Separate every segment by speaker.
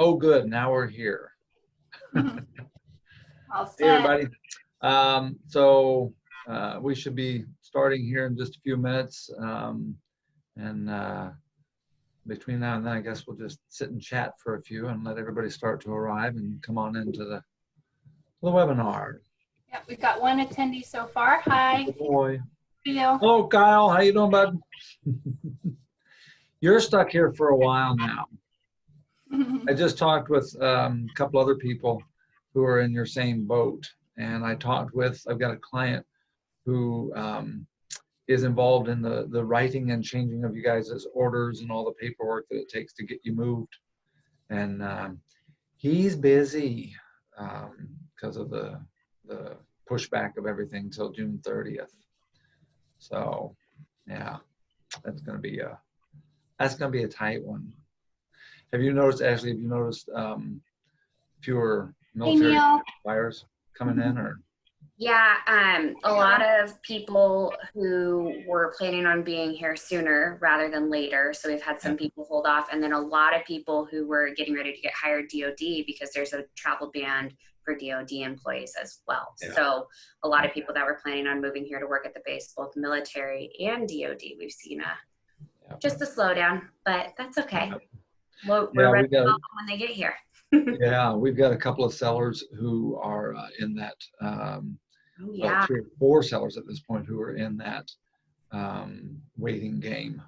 Speaker 1: Oh, good. Now we're here.
Speaker 2: All
Speaker 1: Hey,
Speaker 2: set.
Speaker 1: everybody. We should be starting here in just a few minutes. Between now and then, I guess we'll just sit and chat for a few and let everybody start to arrive and come on into the webinar.
Speaker 2: Yeah, we've got one attendee so far. Hi.
Speaker 1: Good boy.
Speaker 2: Theo.
Speaker 1: Oh, Kyle, how you doing, bud? You're stuck here for a while now. I just talked with a couple other people who are in your same boat, and I've got a client who is involved in the writing and changing of you guys' orders and all the paperwork that it takes to get you moved. And he's busy because of the pushback of everything till June 30th. So yeah, that's gonna be a tight one. Have you noticed, Ashley, fewer military buyers coming in, or?
Speaker 3: Yeah, a lot of people who were planning on being here sooner rather than later. So we've had some people hold off, and then a lot of people who were getting ready to get hired DOD because there's a travel ban for DOD employees as well. Yeah. So a lot of people that were planning on moving here to work at the base, both military and DOD, we've seen just a slowdown, but that's okay. We're ready to welcome when they get here.
Speaker 1: Yeah, we've got a couple of sellers who are in that.
Speaker 3: Yeah.
Speaker 1: 3 or 4 sellers at this point who are in that waiting game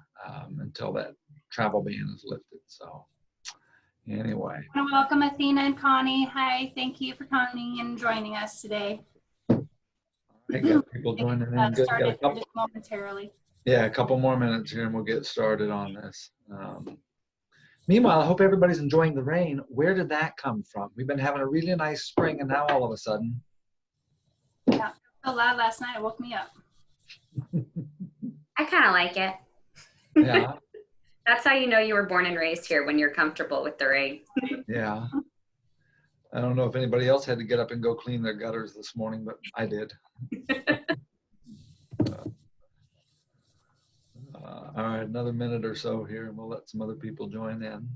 Speaker 1: until that travel ban is lifted. So anyway.
Speaker 2: I want to welcome Athena and Connie. Hi, thank you for coming and joining us today.
Speaker 1: I got people joining in. Good.
Speaker 2: Started just momentarily.
Speaker 1: Yeah, a couple more minutes here and we'll get started on this. Meanwhile, I hope everybody's enjoying the rain. Where did that come from? We've been having a really nice spring, and now all of a sudden.
Speaker 2: Yeah, it was so loud last night, it woke me up.
Speaker 3: I kind of like it.
Speaker 1: Yeah.
Speaker 3: That's how you know you were born and raised here, when you're comfortable with the rain.
Speaker 1: Yeah. I don't know if anybody else had to get up and go clean their gutters this morning, but I did. All right, another minute or so here, and we'll let some other people join in.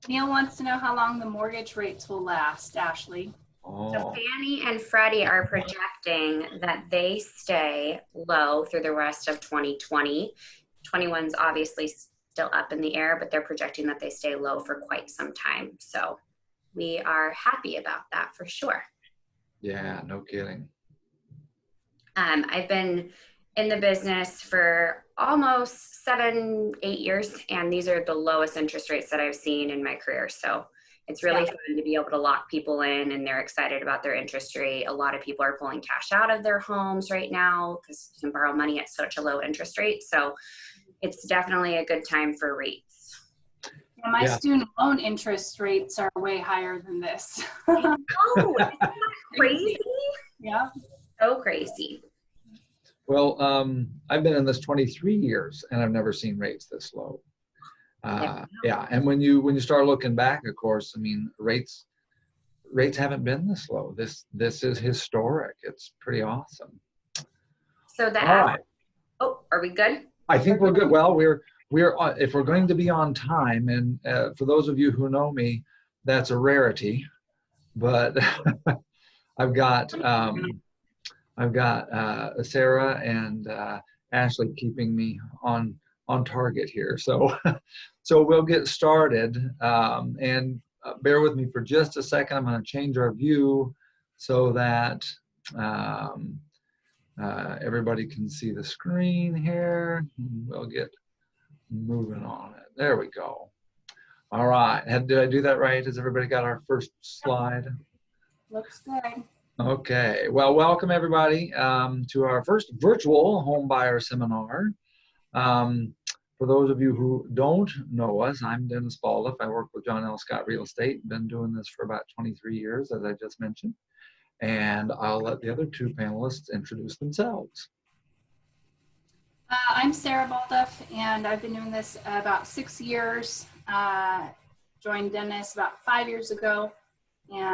Speaker 2: Neil wants to know how long the mortgage rates will last, Ashley.
Speaker 1: Oh.
Speaker 3: So Fannie and Freddie are projecting that they stay low through the rest of 2020. 21's obviously still up in the air, but they're projecting that they stay low for quite some time. So we are happy about that for sure.
Speaker 1: Yeah, no kidding.
Speaker 3: I've been in the business for almost 7-8 years, and these are the lowest interest rates that I've seen in my career. So it's really fun to be able to lock people in, and they're excited about their interest rate. A lot of people are pulling cash out of their homes right now because you can borrow money at such a low interest rate. So it's definitely a good time for rates.
Speaker 2: Yeah, my student loan interest rates are way higher than this.
Speaker 3: Oh, isn't that crazy?
Speaker 2: Yeah.
Speaker 3: So crazy.
Speaker 1: Well, I've been in this 23 years and I've never seen rates this low. Yeah, and when you start looking back, of course, I mean, rates haven't been this low. This is historic. It's pretty awesome.
Speaker 3: So
Speaker 1: all right.
Speaker 3: Oh, are we good?
Speaker 1: I think we're good. Well, we're if we're going to be on time, and for those of you who know me, that's a rarity. But I've got Sarah and Ashley keeping me on target here. So we'll get started, and bear with me for just a second. I'm going to change our view so that everybody can see the screen here. We'll get moving on it. There we go. All right. Did I do that right? Has everybody got our first slide?
Speaker 2: Looks good.
Speaker 1: Okay. Well, welcome everybody to our first virtual home buyer seminar. For those of you who don't know us, I'm Dennis Baldiff. I work with John L. Scott Real Estate. Been doing this for about 23 years, as I just mentioned. And I'll let the other 2 panelists introduce themselves.
Speaker 2: I'm Sarah Baldiff, and I've been doing this about 6 years. Joined Dennis about 5 years ago, and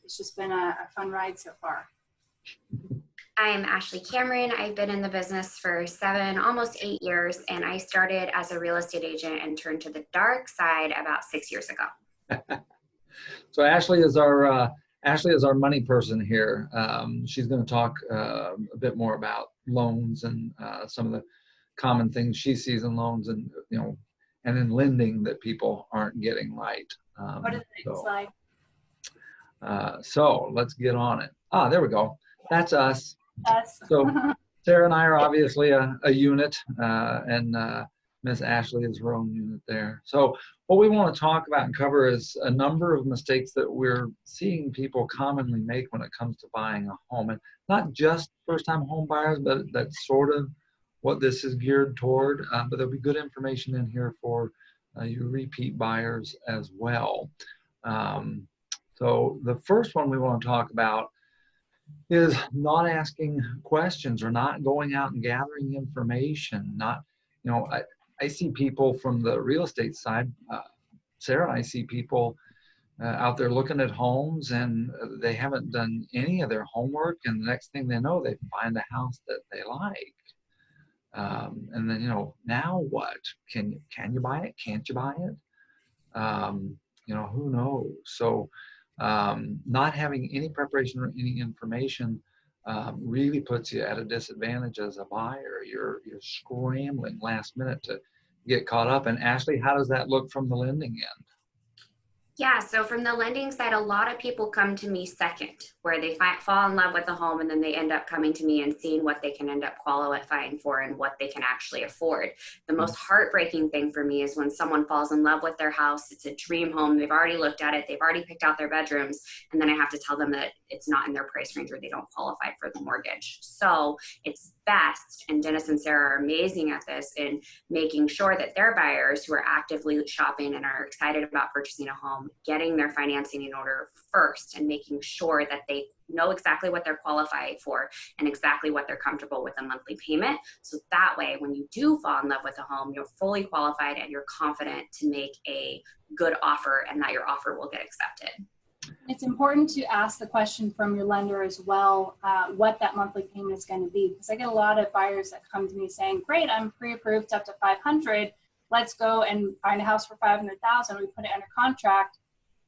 Speaker 2: it's just been a fun ride so far.
Speaker 3: I am Ashley Cameron. I've been in the business for 7, almost 8 years, and I started as a real estate agent and turned to the dark side about 6 years ago.
Speaker 1: So Ashley is our money person here. She's going to talk a bit more about loans and some of the common things she sees in loans, and and in lending that people aren't getting right.
Speaker 2: What is the next slide?
Speaker 1: So let's get on it. There we go. That's us.
Speaker 2: Us.
Speaker 1: So Sarah and I are obviously a unit, and Miss Ashley is her own unit there. So what we want to talk about and cover is a number of mistakes that we're seeing people commonly make when it comes to buying a home, and not just first-time home buyers, but that's sort of what this is geared toward. But there'll be good information in here for you repeat buyers as well. So the first one we want to talk about is not asking questions or not going out and gathering information. I see people from the real estate side, Sarah, I see people out there looking at homes, and they haven't done any of their homework, and the next thing they know, they find a house that they like. And then, now what? Can you buy it? Can't you buy it? Who knows? So not having any preparation or any information really puts you at a disadvantage as a buyer. You're scrambling last minute to get caught up. And Ashley, how does that look from the lending end?
Speaker 3: Yeah, so from the lending side, a lot of people come to me second, where they fall in love with the home, and then they end up coming to me and seeing what they can end up qualifying for and what they can actually afford. The most heartbreaking thing for me is when someone falls in love with their house. It's a dream home. They've already looked at it. They've already picked out their bedrooms. And then I have to tell them that it's not in their price range or they don't qualify for the mortgage. So it's best, and Dennis and Sarah are amazing at this, in making sure that their buyers who are actively shopping and are excited about purchasing a home, getting their financing in order first, and making sure that they know exactly what they're qualifying for and exactly what they're comfortable with a monthly payment. So that way, when you do fall in love with a home, you're fully qualified and you're confident to make a good offer, and that your offer will get accepted.
Speaker 2: It's important to ask the question from your lender as well, what that monthly payment is going to be. Because I get a lot of buyers that come to me saying, great, I'm pre-approved up to 500. Let's go and find a house for 500,000. We put it under contract.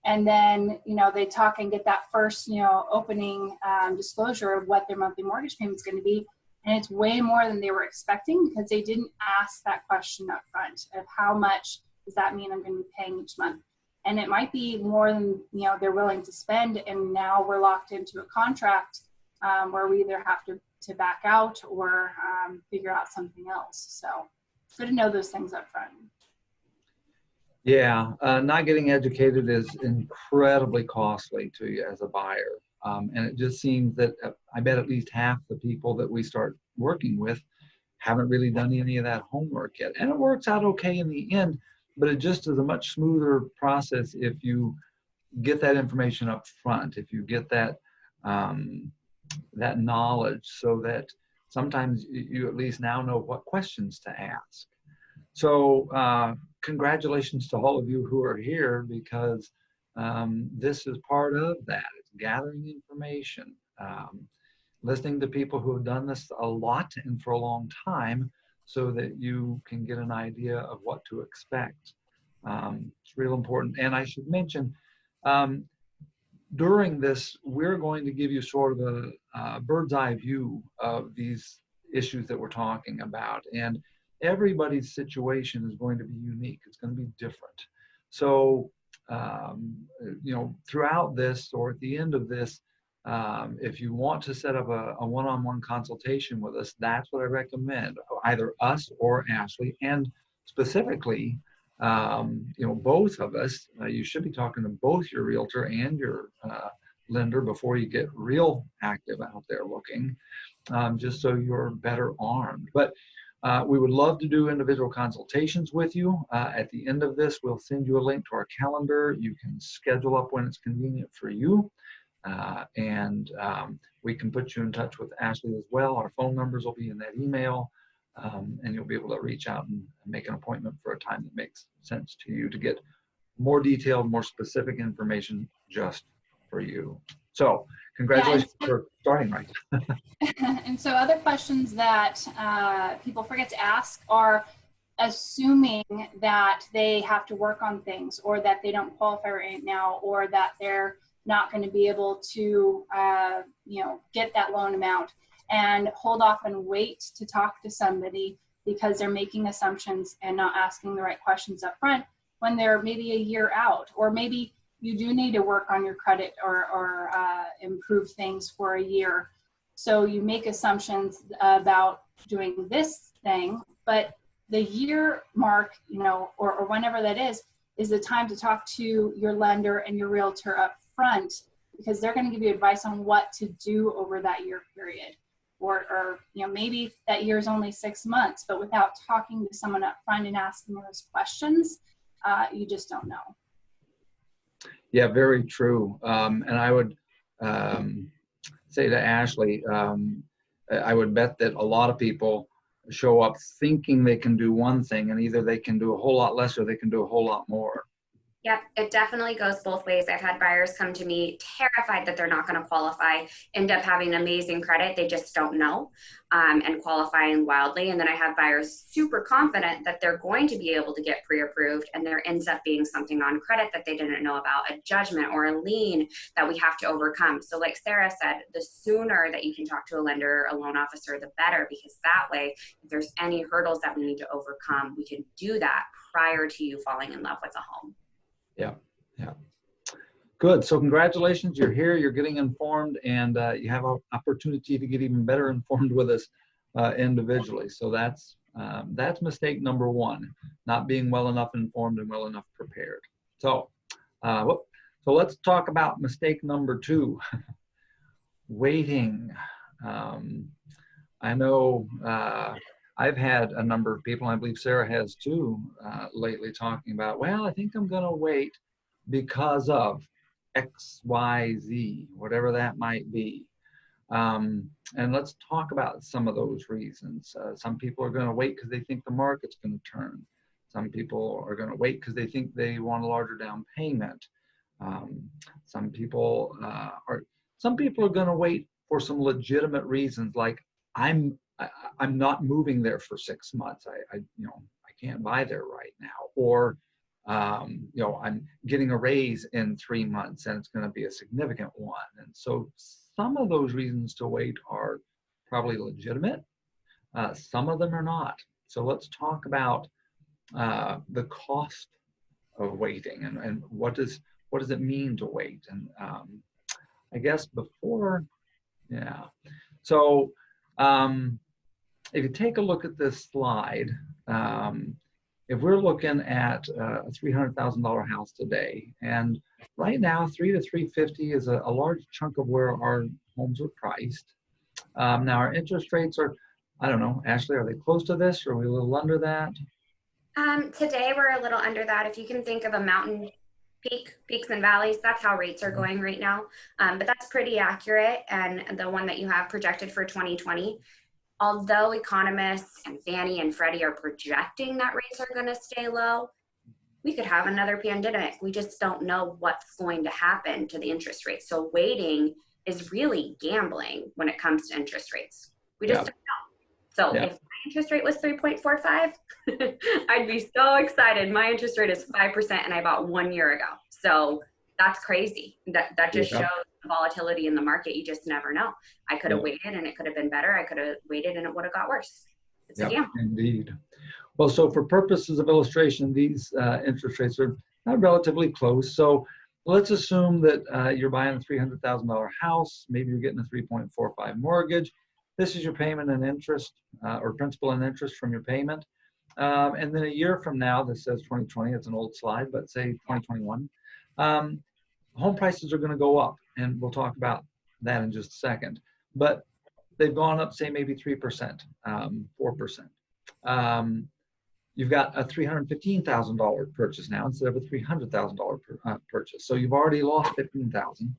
Speaker 2: And then, they talk and get that first, opening disclosure of what their monthly mortgage payment is going to be. And it's way more than they were expecting, because they didn't ask that question up front of how much does that mean I'm going to be paying each month. And it might be more than, they're willing to spend. And now we're locked into a contract where we either have to back out or figure out something else. So it's good to know those things up front.
Speaker 1: Yeah, not getting educated is incredibly costly to you as a buyer. And it just seems that I bet at least half the people that we start working with haven't really done any of that homework yet. And it works out okay in the end, but it just is a much smoother process if you get that information up front, if you get that that knowledge, so that sometimes you at least now know what questions to ask. So congratulations to all of you who are here, because this is part of that. It's gathering information, listening to people who have done this a lot and for a long time, so that you can get an idea of what to expect. It's real important. And I should mention, during this, we're going to give you sort of a bird's eye view of these issues that we're talking about. And everybody's situation is going to be unique. It's going to be different. So, throughout this, or at the end of this, if you want to set up a one-on-one consultation with us, that's what I recommend, either us or Ashley. And specifically, both of us, you should be talking to both your realtor and your lender before you get real active out there looking, just so you're better armed. But we would love to do individual consultations with you. At the end of this, we'll send you a link to our calendar. You can schedule up when it's convenient for you. And we can put you in touch with Ashley as well. Our phone numbers will be in that email, and you'll be able to reach out and make an appointment for a time that makes sense to you to get more detailed, more specific information just for you. So congratulations for starting right.
Speaker 2: And so other questions that people forget to ask are, assuming that they have to work on things, or that they don't qualify right now, or that they're not going to be able to, get that loan amount, and hold off and wait to talk to somebody because they're making assumptions and not asking the right questions up front when they're maybe a year out, or maybe you do need to work on your credit or improve things for a year. So you make assumptions about doing this thing, but the year mark, or whenever that is the time to talk to your lender and your realtor up front, because they're going to give you advice on what to do over that year period. Or maybe that year is only 6 months, but without talking to someone up front and asking those questions, you just don't know.
Speaker 1: Yeah, very true. And I would say to Ashley, I would bet that a lot of people show up thinking they can do one thing, and either they can do a whole lot less or they can do a whole lot more.
Speaker 3: Yep, it definitely goes both ways. I've had buyers come to me terrified that they're not going to qualify, end up having amazing credit, they just don't know, and qualifying wildly. And then I have buyers super confident that they're going to be able to get pre-approved, and there ends up being something on credit that they didn't know about, a judgment or a lien that we have to overcome. So like Sarah said, the sooner that you can talk to a lender or a loan officer, the better, because that way, if there's any hurdles that we need to overcome, we can do that prior to you falling in love with a home.
Speaker 1: Yeah, yeah. Good. So congratulations, you're here, you're getting informed, and you have an opportunity to get even better informed with us individually. So that's mistake number one, not being well enough informed and well enough prepared. So, so let's talk about mistake number two, waiting. I know I've had a number of people, I believe Sarah has too, lately talking about, well, I think I'm going to wait because of X, Y, Z, whatever that might be. And let's talk about some of those reasons. Some people are going to wait because they think the market's going to turn. Some people are going to wait because they think they want a larger down payment. Some people are going to wait for some legitimate reasons, like I'm not moving there for 6 months. I can't buy there right now. Or, I'm getting a raise in 3 months and it's going to be a significant one. And so some of those reasons to wait are probably legitimate. Some of them are not. So let's talk about the cost of waiting and what does it mean to wait? And I guess before, yeah. So, if you take a look at this slide, if we're looking at a $300,000 house today, and right now 3 to 350 is a large chunk of where our homes are priced. Now our interest rates are, I don't know, Ashley, are they close to this, or are we a little under that?
Speaker 3: Today we're a little under that. If you can think of a mountain peaks and valleys, that's how rates are going right now. But that's pretty accurate, and the one that you have projected for 2020. Although economists and Fannie and Freddie are projecting that rates are going to stay low, we could have another pandemic. We just don't know what's going to happen to the interest rates. So waiting is really gambling when it comes to interest rates. We just don't know. So if my interest rate was 3.45, I'd be so excited. My interest rate is 5% and I bought 1 year ago. So that's crazy. That just shows the volatility in the market. You just never know. I could have waited and it could have been better. I could have waited and it would have got worse. It's a gamble.
Speaker 1: Indeed. Well, so for purposes of illustration, these interest rates are relatively close. So let's assume that you're buying a $300,000 house. Maybe you're getting a 3.45 mortgage. This is your payment and interest, or principal and interest from your payment. And then a year from now, this says 2020, it's an old slide, but say 2021, home prices are going to go up. And we'll talk about that in just a second. But they've gone up, say, maybe 3%, 4%. You've got a $315,000 purchase now instead of a $300,000 purchase. So you've already lost $15,000.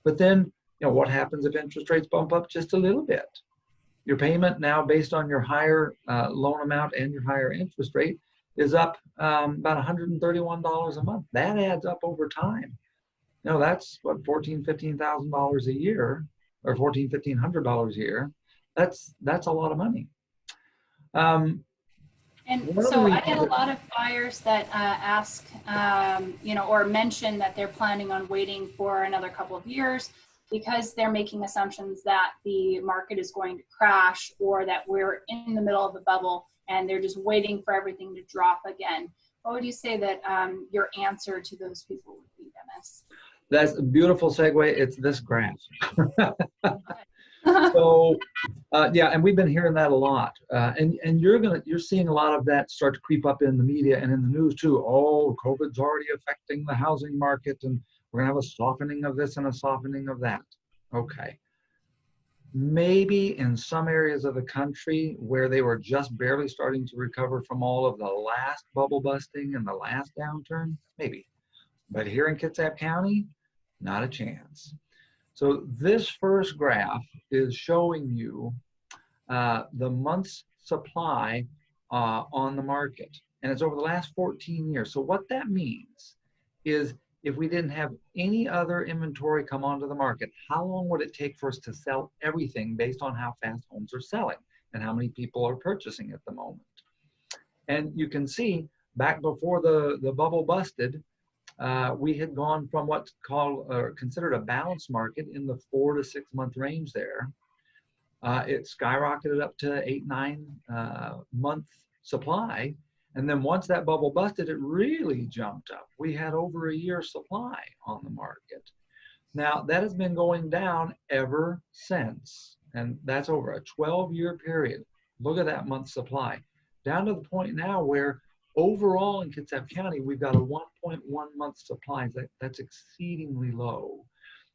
Speaker 1: But then, what happens if interest rates bump up just a little bit? Your payment now, based on your higher loan amount and your higher interest rate, is up about $131 a month. That adds up over time. That's what, $14,000, $15,000 a year, or $1,400 a year. That's a lot of money.
Speaker 2: And
Speaker 1: One of the
Speaker 2: so I
Speaker 1: reasons
Speaker 2: get a
Speaker 1: that-
Speaker 2: lot of buyers that ask, or mention that they're planning on waiting for another couple of years because they're making assumptions that the market is going to crash or that we're in the middle of a bubble and they're just waiting for everything to drop again. What would you say that your answer to those people would be, Dennis?
Speaker 1: That's a beautiful segue. It's this graph. So, yeah, and we've been hearing that a lot. And you're seeing a lot of that start to creep up in the media and in the news too. Oh, COVID's already affecting the housing market, and we're gonna have a softening of this and a softening of that. Okay. Maybe in some areas of the country where they were just barely starting to recover from all of the last bubble busting and the last downturn, maybe. But here in Kitsap County, not a chance. So this first graph is showing you the month's supply on the market. And it's over the last 14 years. So what that means is if we didn't have any other inventory come onto the market, how long would it take for us to sell everything based on how fast homes are selling and how many people are purchasing at the moment? And you can see back before the bubble busted, we had gone from what's called or considered a balanced market in the 4 to 6 month range there. It skyrocketed up to 8-9 month supply. And then once that bubble busted, it really jumped up. We had over a year's supply on the market. Now that has been going down ever since. And that's over a 12-year period. Look at that month supply. Down to the point now where overall in Kitsap County, we've got a 1.1 month supply. That's exceedingly low.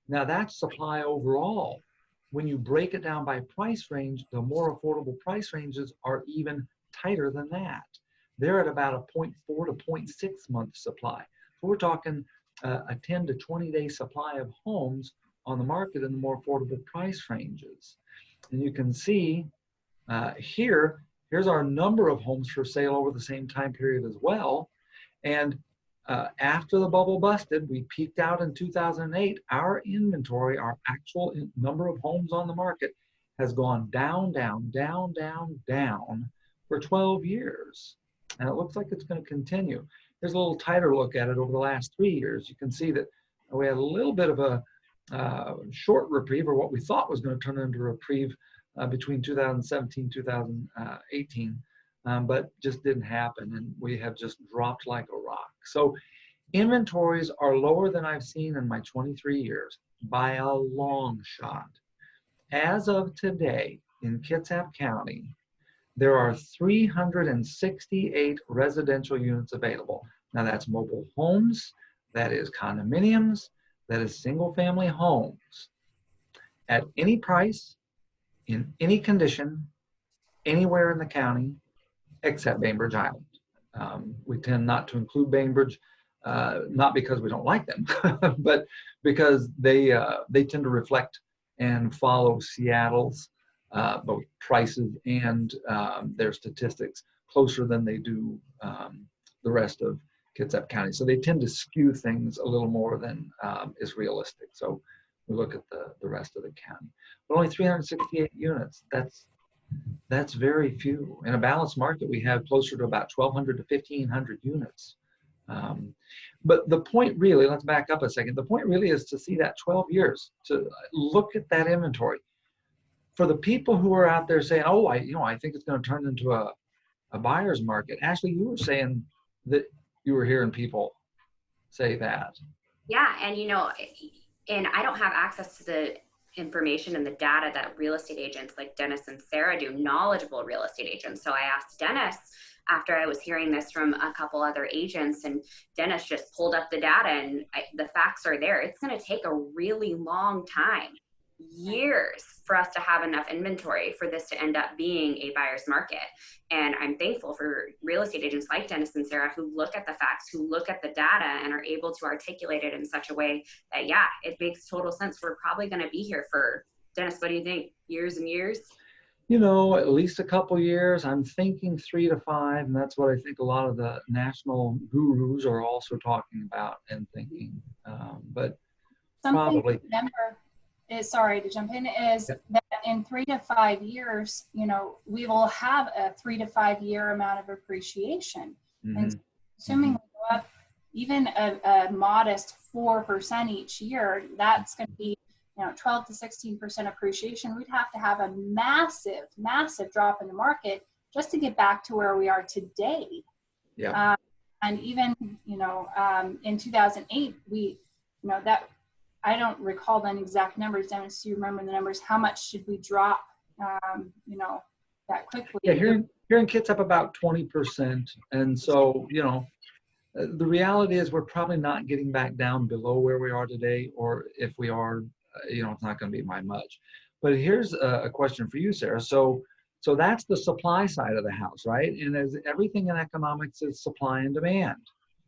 Speaker 1: Now that's supply overall. When you break it down by price range, the more affordable price ranges are even tighter than that. They're at about a 0.4 to 0.6 month supply. So we're talking a 10 to 20 day supply of homes on the market in the more affordable price ranges. And you can see here's our number of homes for sale over the same time period as well. And after the bubble busted, we peaked out in 2008. Our inventory, our actual number of homes on the market has gone down, down, down, down, down for 12 years. And it looks like it's going to continue. Here's a little tighter look at it over the last 3 years. You can see that we had a little bit of a short reprieve, or what we thought was going to turn into a reprieve between 2017 2018, but just didn't happen, and we have just dropped like a rock. So inventories are lower than I've seen in my 23 years by a long shot. As of today in Kitsap County, there are 368 residential units available. Now that's mobile homes, that is condominiums, that is single family homes at any price, in any condition, anywhere in the county, except Bainbridge Island. We tend not to include Bainbridge, not because we don't like them, but because they tend to reflect and follow Seattle's both prices and their statistics closer than they do the rest of Kitsap County. So they tend to skew things a little more than is realistic. So we look at the rest of the county. But only 368 units, that's very few. In a balanced market, we have closer to about 1,200 to 1,500 units. But the point really, let's back up a second. The point really is to see that 12 years, to look at that inventory. For the people who are out there saying, oh, I think it's going to turn into a buyer's market. Ashley, you were saying that you were hearing people say that.
Speaker 3: Yeah, and I don't have access to the information and the data that real estate agents like Dennis and Sarah do, knowledgeable real estate agents. So I asked Dennis after I was hearing this from a couple other agents, and Dennis just pulled up the data, and the facts are there. It's going to take a really long time, years, for us to have enough inventory for this to end up being a buyer's market. And I'm thankful for real estate agents like Dennis and Sarah who look at the facts, who look at the data and are able to articulate it in such a way that, yeah, it makes total sense. We're probably going to be here for, Dennis, what do you think? Years and years?
Speaker 1: At least a couple years. I'm thinking 3 to 5, and that's what I think a lot of the national gurus are also talking about and thinking. But
Speaker 2: something
Speaker 1: probably.
Speaker 2: to remember is, sorry to jump in, is that in 3 to 5 years, you know, we will have a 3 to 5 year amount of appreciation. And assuming we go up even a modest 4% each year, that's going to be, you know, 12 to 16% appreciation. We'd have to have a massive, massive drop in the market just to get back to where we are today.
Speaker 1: Yeah.
Speaker 2: And even, you know, in 2008, we, you know, that, I don't recall the exact numbers. Dennis, do you remember the numbers? How much should we drop, you know, that quickly?
Speaker 1: Yeah, here in Kit's up about 20. And so, you know, the reality is we're probably not getting back down below where we are today, or if we are, you know, it's not going to be by much. But here's a question for you, Sarah. So that's the supply side of the house, right? And as everything in economics is supply and demand,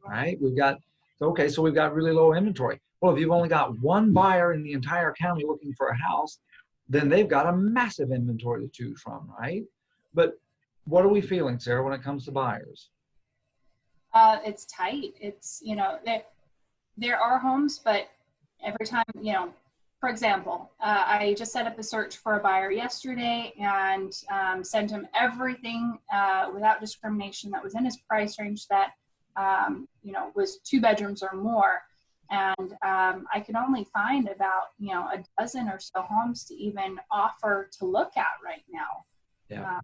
Speaker 1: right? We've got, okay, so we've got really low inventory. Well, if you've only got one buyer in the entire county looking for a house, then they've got a massive inventory to choose from, right? But what are we feeling, Sarah, when it comes to buyers?
Speaker 2: It's tight. It's, you know, there are homes, but every time, you know, for example, I just set up a search for a buyer yesterday and sent him everything without discrimination that was in his price range that, you know, was 2 bedrooms or more. And I could only find about, you know, a dozen or so homes to even offer to look at right now.
Speaker 1: Yeah.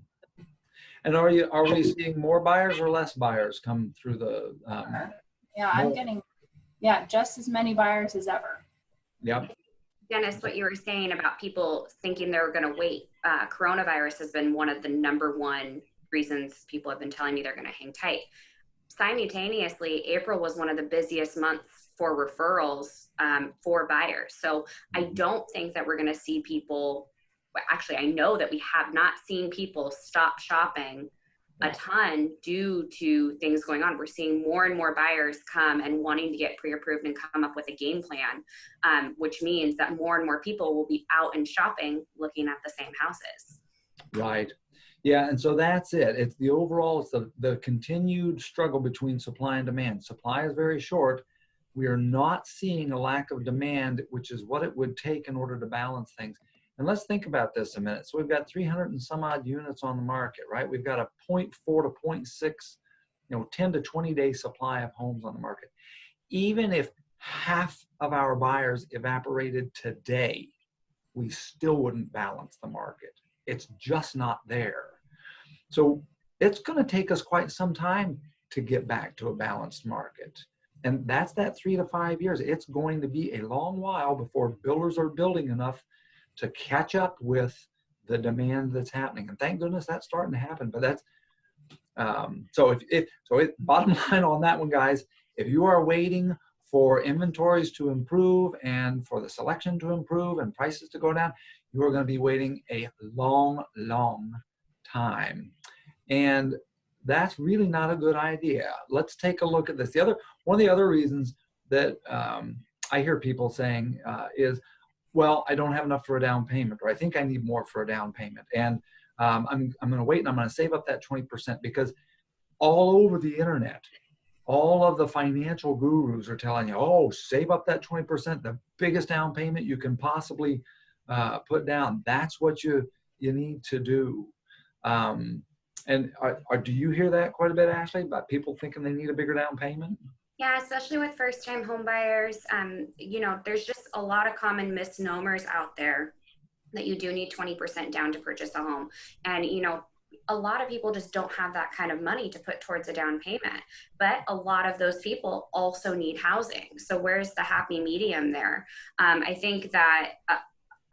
Speaker 1: And are we seeing more buyers or less buyers come through the?
Speaker 2: Yeah, I'm getting, just as many buyers as ever.
Speaker 1: Yep.
Speaker 3: Dennis, what you were saying about people thinking they're going to wait, coronavirus has been one of the #1 reasons people have been telling me they're going to hang tight. Simultaneously, April was one of the busiest months for referrals for buyers. So I don't think that we're going to see people, actually, I know that we have not seen people stop shopping a ton due to things going on. We're seeing more and more buyers come and wanting to get pre-approved and come up with a game plan, which means that more and more people will be out and shopping looking at the same houses.
Speaker 1: Right. Yeah, and so that's it. It's the overall, it's the continued struggle between supply and demand. Supply is very short. We are not seeing a lack of demand, which is what it would take in order to balance things. And let's think about this a minute. So we've got 300 and some odd units on the market, right? We've got a 0.4 to 0.6, you know, 10 to 20 day supply of homes on the market. Even if half of our buyers evaporated today, we still wouldn't balance the market. It's just not there. So it's going to take us quite some time to get back to a balanced market. And that's that 3 to 5 years. It's going to be a long while before builders are building enough to catch up with the demand that's happening. And thank goodness that's starting to happen. But that's, bottom line on that one, guys, if you are waiting for inventories to improve and for the selection to improve and prices to go down, you are going to be waiting a long, long time. And that's really not a good idea. Let's take a look at this. One of the other reasons that I hear people saying is, well, I don't have enough for a down payment, or I think I need more for a down payment. And I'm going to wait and I'm going to save up that 20%, because all over the internet, all of the financial gurus are telling you, oh, save up that 20%, the biggest down payment you can possibly put down. That's what you need to do. And do you hear that quite a bit, Ashley, about people thinking they need a bigger down payment?
Speaker 3: Yeah, especially with first-time home buyers. You know, there's just a lot of common misnomers out there that you do need 20% down to purchase a home. And, you know, a lot of people just don't have that kind of money to put towards a down payment. But a lot of those people also need housing. So where's the happy medium there? I think that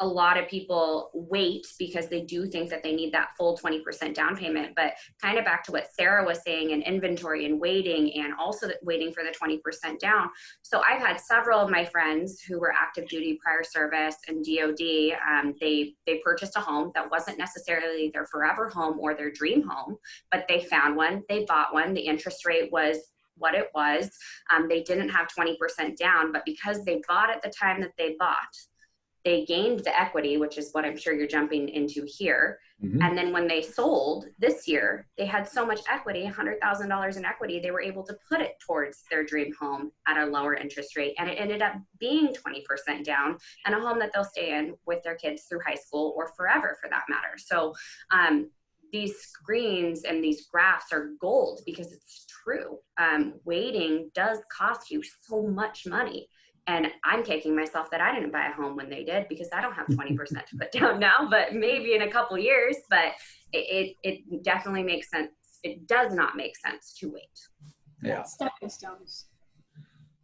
Speaker 3: a lot of people wait because they do think that they need that full 20% down payment. But kind of back to what Sarah was saying, in inventory and waiting, and also waiting for the 20% down. So I've had several of my friends who were active duty, prior service, and DOD. They purchased a home that wasn't necessarily their forever home or their dream home, but they found one, they bought one. The interest rate was what it was. They didn't have 20% down, but because they bought at the time that they bought, they gained the equity, which is what I'm sure you're jumping into here.
Speaker 1: Mhm.
Speaker 3: And then when they sold this year, they had so much equity, $100,000 in equity, they were able to put it towards their dream home at a lower interest rate. And it ended up being 20% down, and a home that they'll stay in with their kids through high school or forever for that matter. So these screens and these graphs are gold because it's true. Waiting does cost you so much money. And I'm kicking myself that I didn't buy a home when they did, because I don't have 20% to put down now, but maybe in a couple years. But it definitely makes sense. It does not make sense to wait.
Speaker 1: Yeah.
Speaker 2: Stepping stones.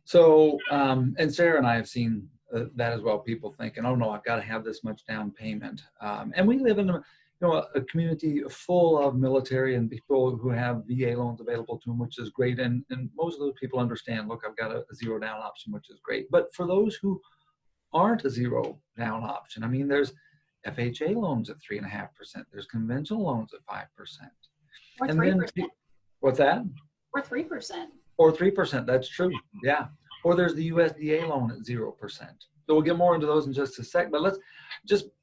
Speaker 1: So, and Sarah and I have seen that as well. People thinking, oh no, I've got to have this much down payment. And we live in a community full of military and people who have VA loans available to them, which is great. And most of those people understand, look, I've got a zero down option, which is great. But for those who aren't a zero down option, I mean, there's FHA loans at 3.5%. There's conventional loans at 5%.
Speaker 2: Or
Speaker 1: And
Speaker 2: 3%.
Speaker 1: then, what's that?
Speaker 2: Or 3%.
Speaker 1: Or 3%, that's true, yeah. Or there's the USDA loan at 0%. So we'll get more into those in just a sec, but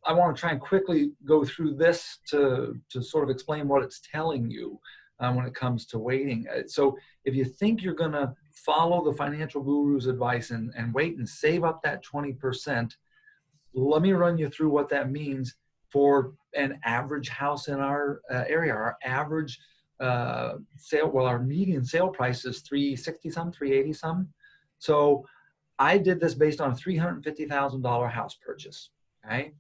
Speaker 1: I want to try and quickly go through this to sort of explain what it's telling you when it comes to waiting. So if you think you're going to follow the financial guru's advice and wait and save up that 20%, let me run you through what that means for an average house in our area. Our average our median sale price is $360 some, $380 some. So I did this based on a $350,000 house purchase. Okay.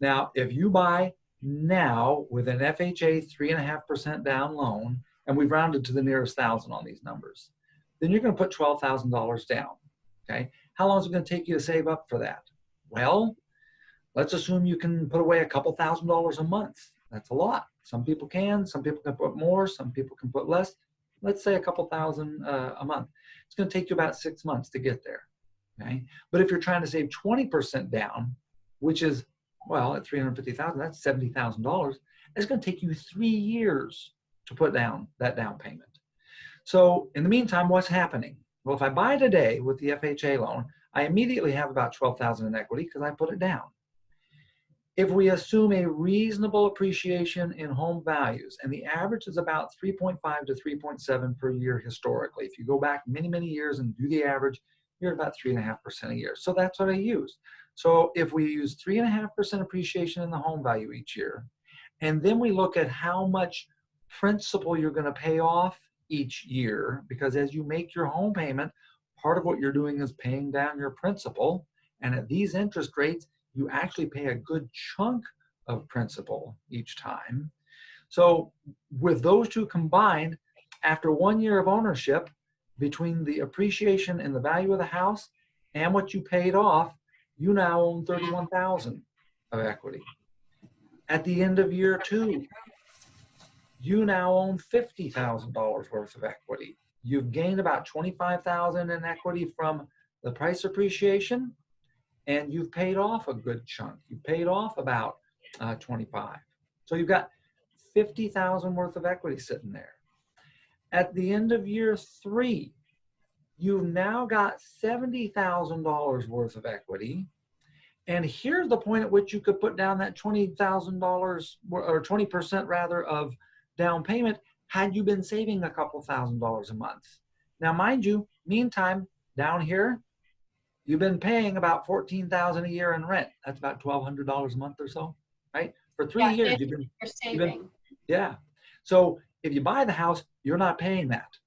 Speaker 1: Now, if you buy now with an FHA 3.5% down loan, and we've rounded to the nearest thousand on these numbers, then you're going to put $12,000 down. Okay. How long is it going to take you to save up for that? Well, let's assume you can put away a couple $1,000s a month. That's a lot. Some people can put more, some people can put less. Let's say a couple thousand a month. It's going to take you about 6 months to get there. Okay. But if you're trying to save 20% down, which is, well, at $350,000, that's $70,000. It's going to take you 3 years to put down that down payment. So in the meantime, what's happening? Well, if I buy today with the FHA loan, I immediately have about $12,000 in equity because I put it down. If we assume a reasonable appreciation in home values, and the average is about 3.5 to 3.7 per year historically, if you go back many, many years and do the average, you're at about 3.5% a year. So that's what I use. So if we use 3.5% appreciation in the home value each year, and then we look at how much principal you're going to pay off each year, because as you make your home payment, part of what you're doing is paying down your principal. And at these interest rates, you actually pay a good chunk of principal each time. So with those two combined, after 1 year of ownership, between the appreciation in the value of the house and what you paid off, you now own $31,000 of equity. At the end of year 2, you now own $50,000 worth of equity. You've gained about $25,000 in equity from the price appreciation, and you've paid off a good chunk. You paid off about 25. So you've got $50,000 worth of equity sitting there. At the end of year 3, you've now got $70,000 worth of equity. And here's the point at which you could put down that $20,000 or 20% rather of down payment had you been saving a couple $1,000s a month. Now, mind you, meantime, down here, you've been paying about $14,000 a year in rent. That's about $1,200 a month or so, right? For 3 years, you're saving. Yeah. So if you buy the house, you're not paying that,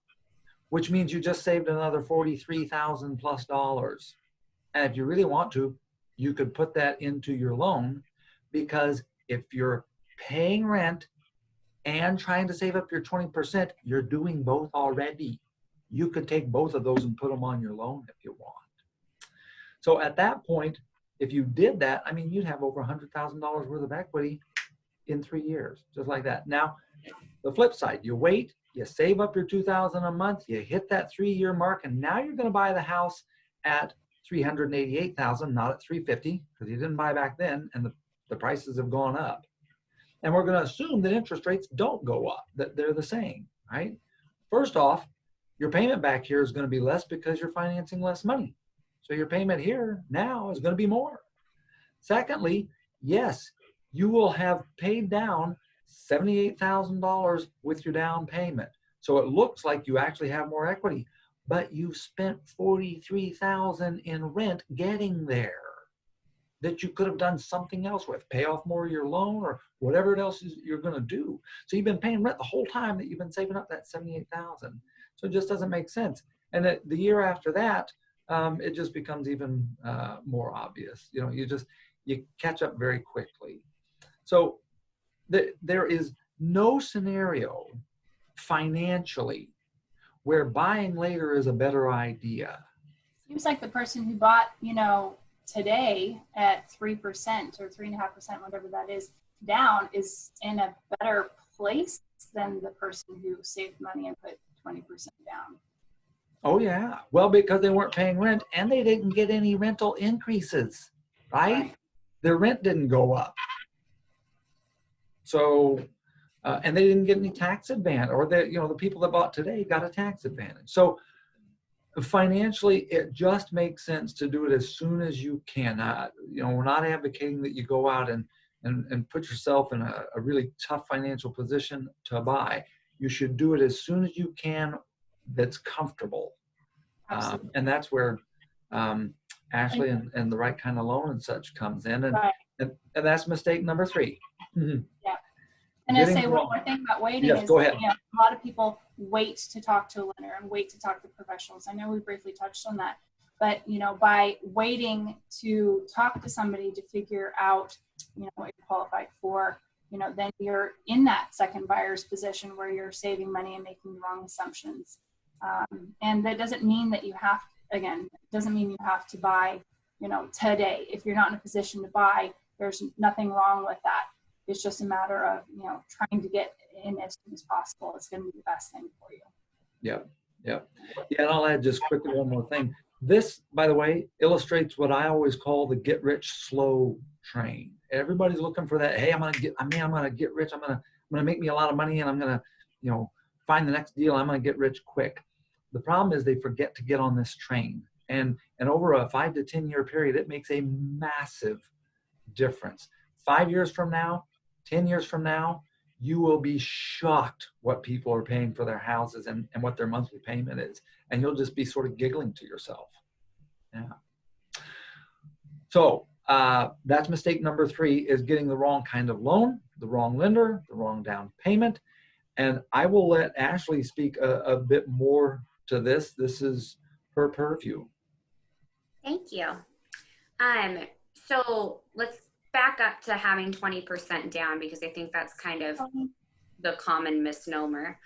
Speaker 1: which means you just saved another $43,000 plus dollars. And if you really want to, you could put that into your loan, because if you're paying rent and trying to save up your 20%, you're doing both already. You could take both of those and put them on your loan if you want. So at that point, if you did that, I mean, you'd have over $100,000 worth of equity in 3 years, just like that. Now, the flip side, you wait, you save up your $2,000 a month, you hit that 3-year mark, and now you're going to buy the house at $388,000, not at $350,000, because you didn't buy back then, and the prices have gone up. And we're going to assume that interest rates don't go up, that they're the same, right? First off, your payment back here is going to be less because you're financing less money. So your payment here now is going to be more. Secondly, yes, you will have paid down $78,000 with your down payment. So it looks like you actually have more equity, but you've spent $43,000 in rent getting there that you could have done something else with, pay off more of your loan or whatever else you're going to do. So you've been paying rent the whole time that you've been saving up that $78,000. So it just doesn't make sense. And the year after that, it just becomes even more obvious. You know, you catch up very quickly. So there is no scenario financially where buying later is a better idea.
Speaker 2: Seems like the person who bought, you know, today at 3% or 3.5%, whatever that is, down is in a better place than the person who saved money and put 20% down.
Speaker 1: Oh yeah, well, because they weren't paying rent and they didn't get any rental increases, right? Their rent didn't go up. So, and they didn't get any tax advantage, or the people that bought today got a tax advantage. So financially, it just makes sense to do it as soon as you can. We're not advocating that you go out and put yourself in a really tough financial position to buy. You should do it as soon as you can that's comfortable. And that's where Ashley and the right kind of loan and such comes in. And that's mistake number 3. Mm-hmm.
Speaker 2: Yeah. And I say one more thing about waiting is
Speaker 1: go ahead.
Speaker 2: You know, a lot of people wait to talk to a lender and wait to talk to professionals. I know we briefly touched on that, but you know, by waiting to talk to somebody to figure out, you know, what you're qualified for, you know, then you're in that second buyer's position where you're saving money and making the wrong assumptions. And that doesn't mean that you have, doesn't mean you have to buy, you know, today. If you're not in a position to buy, there's nothing wrong with that. It's just a matter of, you know, trying to get in as soon as possible. It's going to be the best thing for you.
Speaker 1: Yep. Yeah, and I'll add just quickly one more thing. This, by the way, illustrates what I always call the get rich slow train. Everybody's looking for that. Hey, I'm gonna get rich. I'm gonna make me a lot of money, and I'm gonna, you know, find the next deal. I'm gonna get rich quick. The problem is they forget to get on this train, and over a 5 to 10 year period, it makes a massive difference. 5 years from now, 10 years from now, you will be shocked what people are paying for their houses and what their monthly payment is. And you'll just be sort of giggling to yourself. Yeah. So that's mistake number 3, is getting the wrong kind of loan, the wrong lender, the wrong down payment. And I will let Ashley speak a bit more to this. This is her purview.
Speaker 3: Thank you. So let's back up to having 20% down, because I think that's kind of the common misnomer.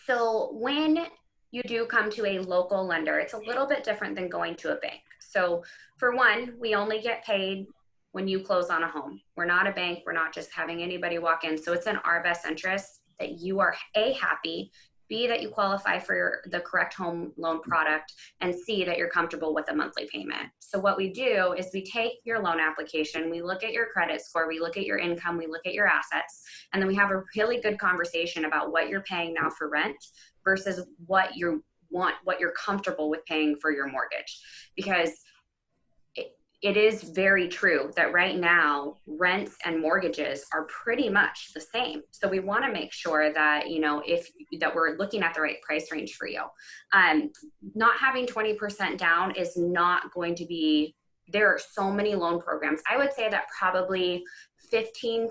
Speaker 3: So when you do come to a local lender, it's a little bit different than going to a bank. So for one, we only get paid when you close on a home. We're not a bank. We're not just having anybody walk in. So it's in our best interest that you are A, happy, B, that you qualify for the correct home loan product, and C, that you're comfortable with a monthly payment. So what we do is we take your loan application, we look at your credit score, we look at your income, we look at your assets, and then we have a really good conversation about what you're paying now for rent versus what you want, what you're comfortable with paying for your mortgage. Because it is very true that right now rents and mortgages are pretty much the same. So we want to make sure that, you know, that we're looking at the right price range for you. Not having 20% down is not going to be, there are so many loan programs. I would say that probably 15%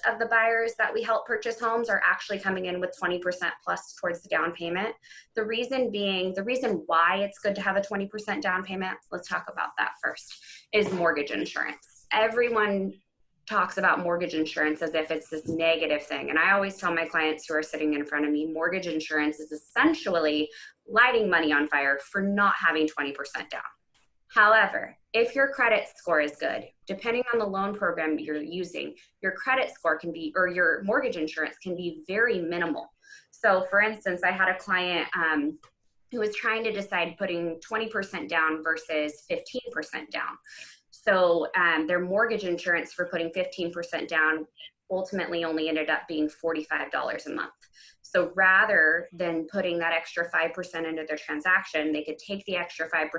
Speaker 3: of the buyers that we help purchase homes are actually coming in with 20% plus towards the down payment. The reason why it's good to have a 20% down payment, let's talk about that first, is mortgage insurance. Everyone talks about mortgage insurance as if it's this negative thing. And I always tell my clients who are sitting in front of me, mortgage insurance is essentially lighting money on fire for not having 20% down. However, if your credit score is good, depending on the loan program you're using, your credit score can be, or your mortgage insurance can be very minimal. So for instance, I had a client who was trying to decide putting 20% down versus 15% down. So their mortgage insurance for putting 15% down ultimately only ended up being $45 a month. So rather than putting that extra 5% into their transaction, they could take the extra 5%,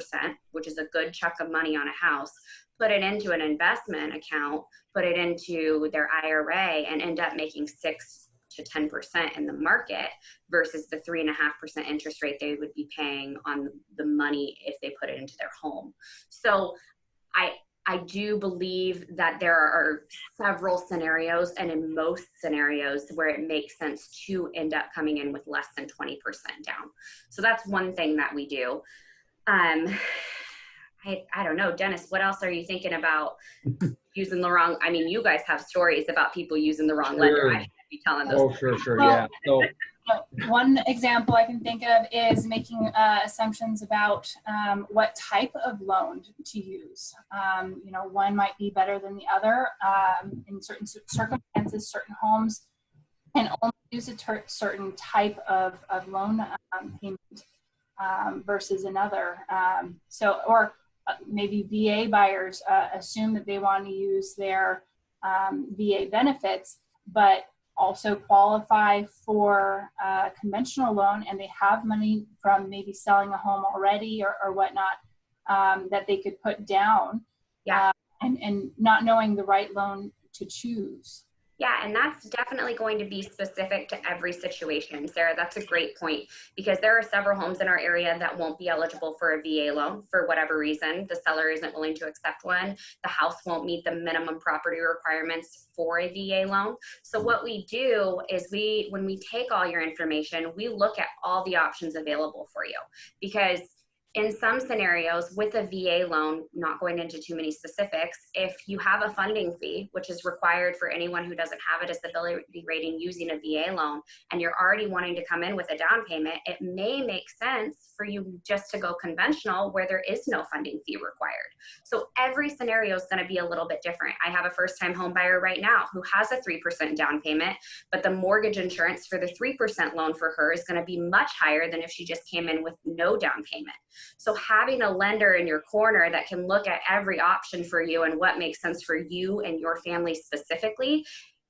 Speaker 3: which is a good chunk of money on a house, put it into an investment account, put it into their IRA, and end up making 6 to 10% in the market versus the 3.5% interest rate they would be paying on the money if they put it into their home. So I do believe that there are several scenarios, and in most scenarios, where it makes sense to end up coming in with less than 20% down. So that's one thing that we do. I don't know, Dennis, what else are you thinking about using the wrong? I mean, you guys have stories about people using the wrong lender. I shouldn't be telling those.
Speaker 1: Oh, sure,
Speaker 2: Well,
Speaker 1: yeah. So,
Speaker 2: one example I can think of is making assumptions about what type of loan to use. You know, one might be better than the other in certain circumstances. Certain homes can only use a certain type of loan payment versus another. Or maybe VA buyers assume that they want to use their VA benefits, but also qualify for a conventional loan, and they have money from maybe selling a home already or whatnot that they could put down, and not knowing the right loan to choose.
Speaker 3: Yeah, and that's definitely going to be specific to every situation. Sarah, that's a great point, because there are several homes in our area that won't be eligible for a VA loan for whatever reason. The seller isn't willing to accept one. The house won't meet the minimum property requirements for a VA loan. So what we do is when we take all your information, we look at all the options available for you, because in some scenarios with a VA loan, not going into too many specifics, if you have a funding fee, which is required for anyone who doesn't have a disability rating using a VA loan, and you're already wanting to come in with a down payment, it may make sense for you just to go conventional where there is no funding fee required. So every scenario is going to be a little bit different. I have a first-time home buyer right now who has a 3% down payment, but the mortgage insurance for the 3% loan for her is going to be much higher than if she just came in with no down payment. So having a lender in your corner that can look at every option for you and what makes sense for you and your family specifically.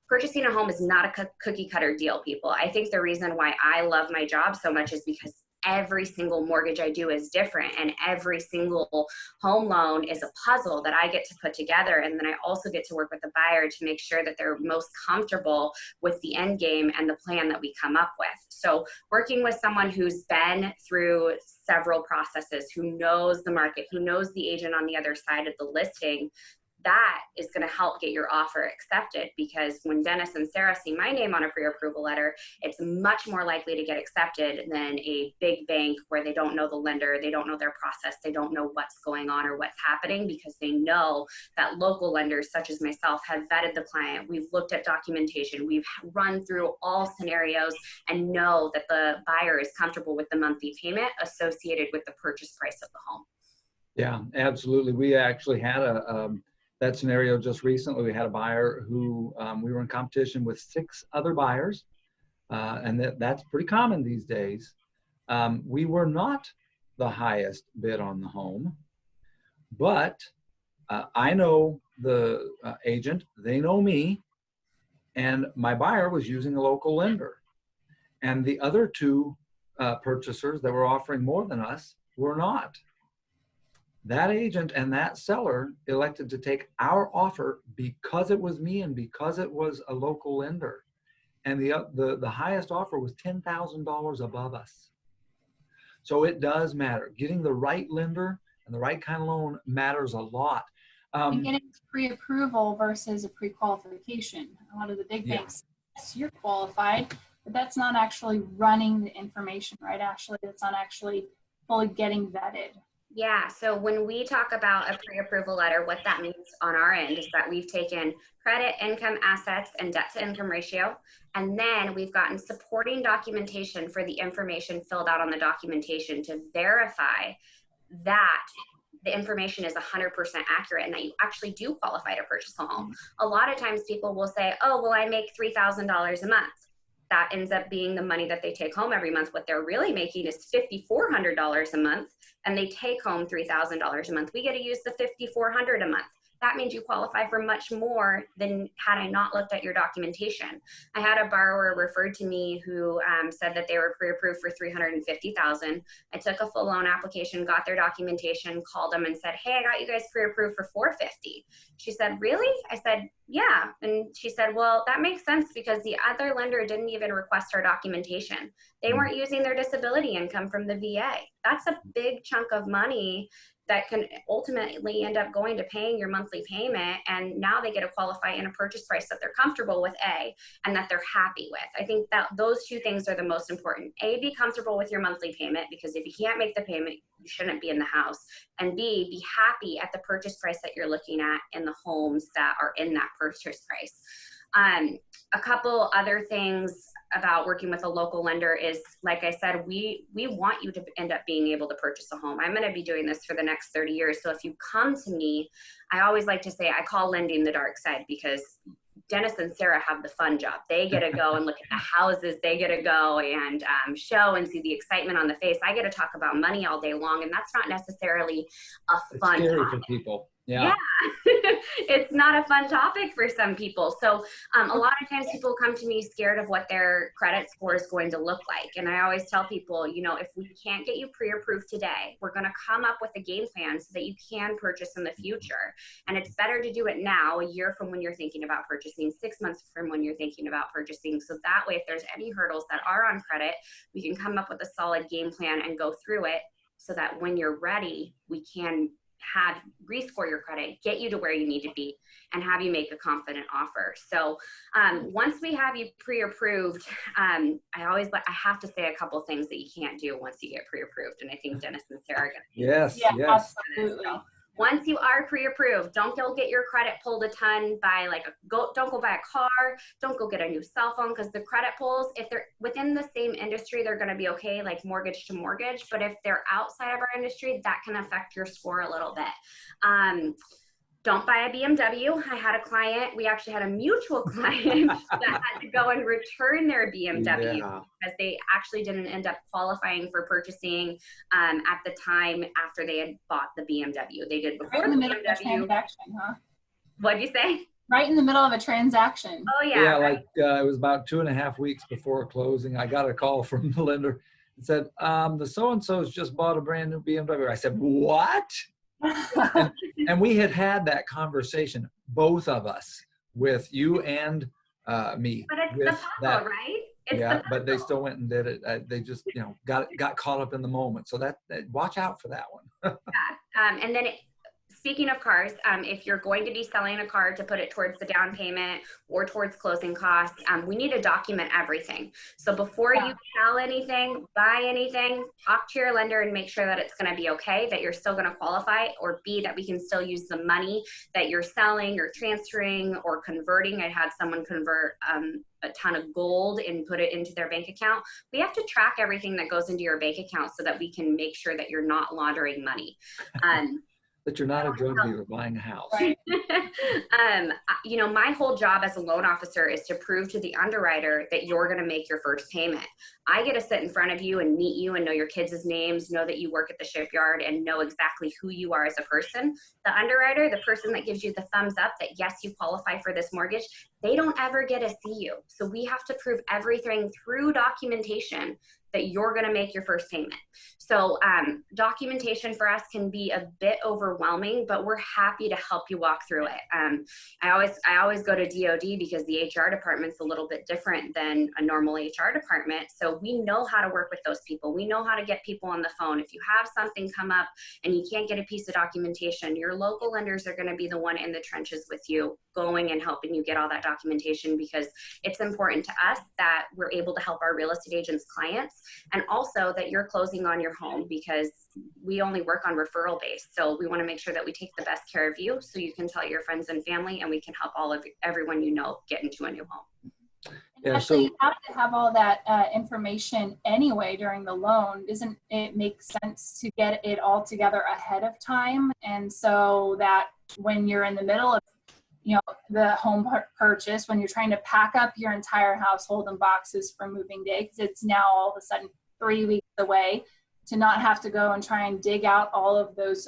Speaker 3: Purchasing a home is not a cookie cutter deal, people. I think the reason why I love my job so much is because every single mortgage I do is different, and every single home loan is a puzzle that I get to put together. And then I also get to work with the buyer to make sure that they're most comfortable with the end game and the plan that we come up with. So working with someone who's been through several processes, who knows the market, who knows the agent on the other side of the listing, that is going to help get your offer accepted, because when Dennis and Sarah see my name on a pre-approval letter, it's much more likely to get accepted than a big bank where they don't know the lender, they don't know their process, they don't know what's going on or what's happening, because they know that local lenders such as myself have vetted the client. We've looked at documentation, we've run through all scenarios, and know that the buyer is comfortable with the monthly payment associated with the purchase price of the home.
Speaker 1: yeah, absolutely. We actually had that scenario just recently. We had a buyer who we were in competition with 6 other buyers, and that's pretty common these days. We were not the highest bid on the home, but I know the agent, they know me, and my buyer was using a local lender. And the other 2 purchasers that were offering more than us were not. That agent and that seller elected to take our offer because it was me and because it was a local lender. And the highest offer was $10,000 above us. So it does matter. Getting the right lender and the right kind of loan matters a lot.
Speaker 2: And getting pre-approval versus a pre-qualification. A lot of the big banks, yes, you're qualified, but that's not actually running the information, right? Actually, that's not actually fully getting vetted.
Speaker 3: Yeah, so when we talk about a pre-approval letter, what that means on our end is that we've taken credit, income, assets, and debt to income ratio, and then we've gotten supporting documentation for the information filled out on the documentation to verify that the information is 100% accurate and that you actually do qualify to purchase a home. A lot of times people will say, oh, well, I make $3,000 a month. That ends up being the money that they take home every month. What they're really making is $5,400 a month, and they take home $3,000 a month. We get to use the $5,400 a month. that means you qualify for much more than had I not looked at your documentation. I had a borrower referred to me who said that they were pre-approved for $350,000. I took a full loan application, got their documentation, called them and said, hey, I got you guys pre-approved for $450,000. She said, really? I said, yeah. And she said, well, that makes sense because the other lender didn't even request our documentation. They weren't using their disability income from the VA. That's a big chunk of money that can ultimately end up going to paying your monthly payment. And now they get to qualify in a purchase price that they're comfortable with, A, and that they're happy with. I think that those two things are the most important. A, be comfortable with your monthly payment, because if you can't make the payment, you shouldn't be in the house. And B, be happy at the purchase price that you're looking at in the homes that are in that purchase price. A couple other things about working with a local lender is, like I said, we want you to end up being able to purchase a home. I'm going to be doing this for the next 30 years. So if you come to me, I always like to say I call lending the dark side, because Dennis and Sarah have the fun job. They get to go and look at the houses. They get to go and show and see the excitement on the face. I get to talk about money all day long, and that's not necessarily a fun
Speaker 1: It's scary
Speaker 3: topic
Speaker 1: for people. Yeah.
Speaker 3: It's not a fun topic for some people. So a lot of times people come to me scared of what their credit score is going to look like. And I always tell people, you know, if we can't get you pre-approved today, we're going to come up with a game plan so that you can purchase in the future. And it's better to do it now, a year from when you're thinking about purchasing, 6 months from when you're thinking about purchasing. So that way, if there's any hurdles that are on credit, we can come up with a solid game plan and go through it so that when you're ready, we can rescore your credit, get you to where you need to be, and have you make a confident offer. So once we have you pre-approved, I have to say a couple things that you can't do once you get pre-approved. And I think Dennis and Sarah are going to
Speaker 1: Yes.
Speaker 2: Absolutely.
Speaker 3: So once you are pre-approved, don't go get your credit pulled a ton by don't go buy a car, don't go get a new cell phone, because the credit pulls, if they're within the same industry, they're going to be okay, like mortgage to mortgage. But if they're outside of our industry, that can affect your score a little bit. Don't buy a BMW. I had a client, we actually had a mutual client that had to go and return their BMW because they actually didn't end up qualifying for purchasing at the time after they had bought the BMW. They did before
Speaker 2: right in the
Speaker 3: the
Speaker 2: middle of a transaction, huh?
Speaker 3: What'd you say?
Speaker 2: Right in the middle of a transaction.
Speaker 3: Oh yeah.
Speaker 1: Yeah, right. It was about 2.5 weeks before closing. I got a call from the lender and said, the so-and-so's just bought a brand new BMW. I said, what? and we had that conversation, both of us, with you and me.
Speaker 3: But it's the puzzle, right? It's
Speaker 1: but they still went and did it. They just, got caught up in the moment. So that watch out for that one.
Speaker 3: And then speaking of cars, if you're going to be selling a car to put it towards the down payment or towards closing costs, we need to document everything. So before you sell anything, buy anything, talk to your lender and make sure that it's going to be okay, that you're still going to qualify, or B, that we can still use the money that you're selling or transferring or converting. I had someone convert a ton of gold and put it into their bank account. We have to track everything that goes into your bank account so that we can make sure that you're not laundering money.
Speaker 1: That you're not a drug dealer buying a house.
Speaker 2: Right.
Speaker 3: My whole job as a loan officer is to prove to the underwriter that you're going to make your first payment. I get to sit in front of you and meet you and know your kids' names, know that you work at the shipyard, and know exactly who you are as a person. The underwriter, the person that gives you the thumbs up that yes, you qualify for this mortgage, they don't ever get to see you. So we have to prove everything through documentation that you're going to make your first payment. So documentation for us can be a bit overwhelming, but we're happy to help you walk through it. I always go to DOD because the HR department's a little bit different than a normal HR department. So we know how to work with those people. We know how to get people on the phone. If you have something come up and you can't get a piece of documentation, your local lenders are going to be the one in the trenches with you, going and helping you get all that documentation, because it's important to us that we're able to help our real estate agents' clients, and also that you're closing on your home, because we only work on referral base. So we want to make sure that we take the best care of you so you can tell your friends and family, and we can help everyone you know get into a new home.
Speaker 1: Yeah,
Speaker 2: actually,
Speaker 1: so
Speaker 2: you have to have all that information anyway during the loan. Doesn't it make sense to get it all together ahead of time? And so that when you're in the middle of the home purchase, when you're trying to pack up your entire household in boxes for moving day, because it's now all of a sudden 3 weeks away, to not have to go and try and dig out all of those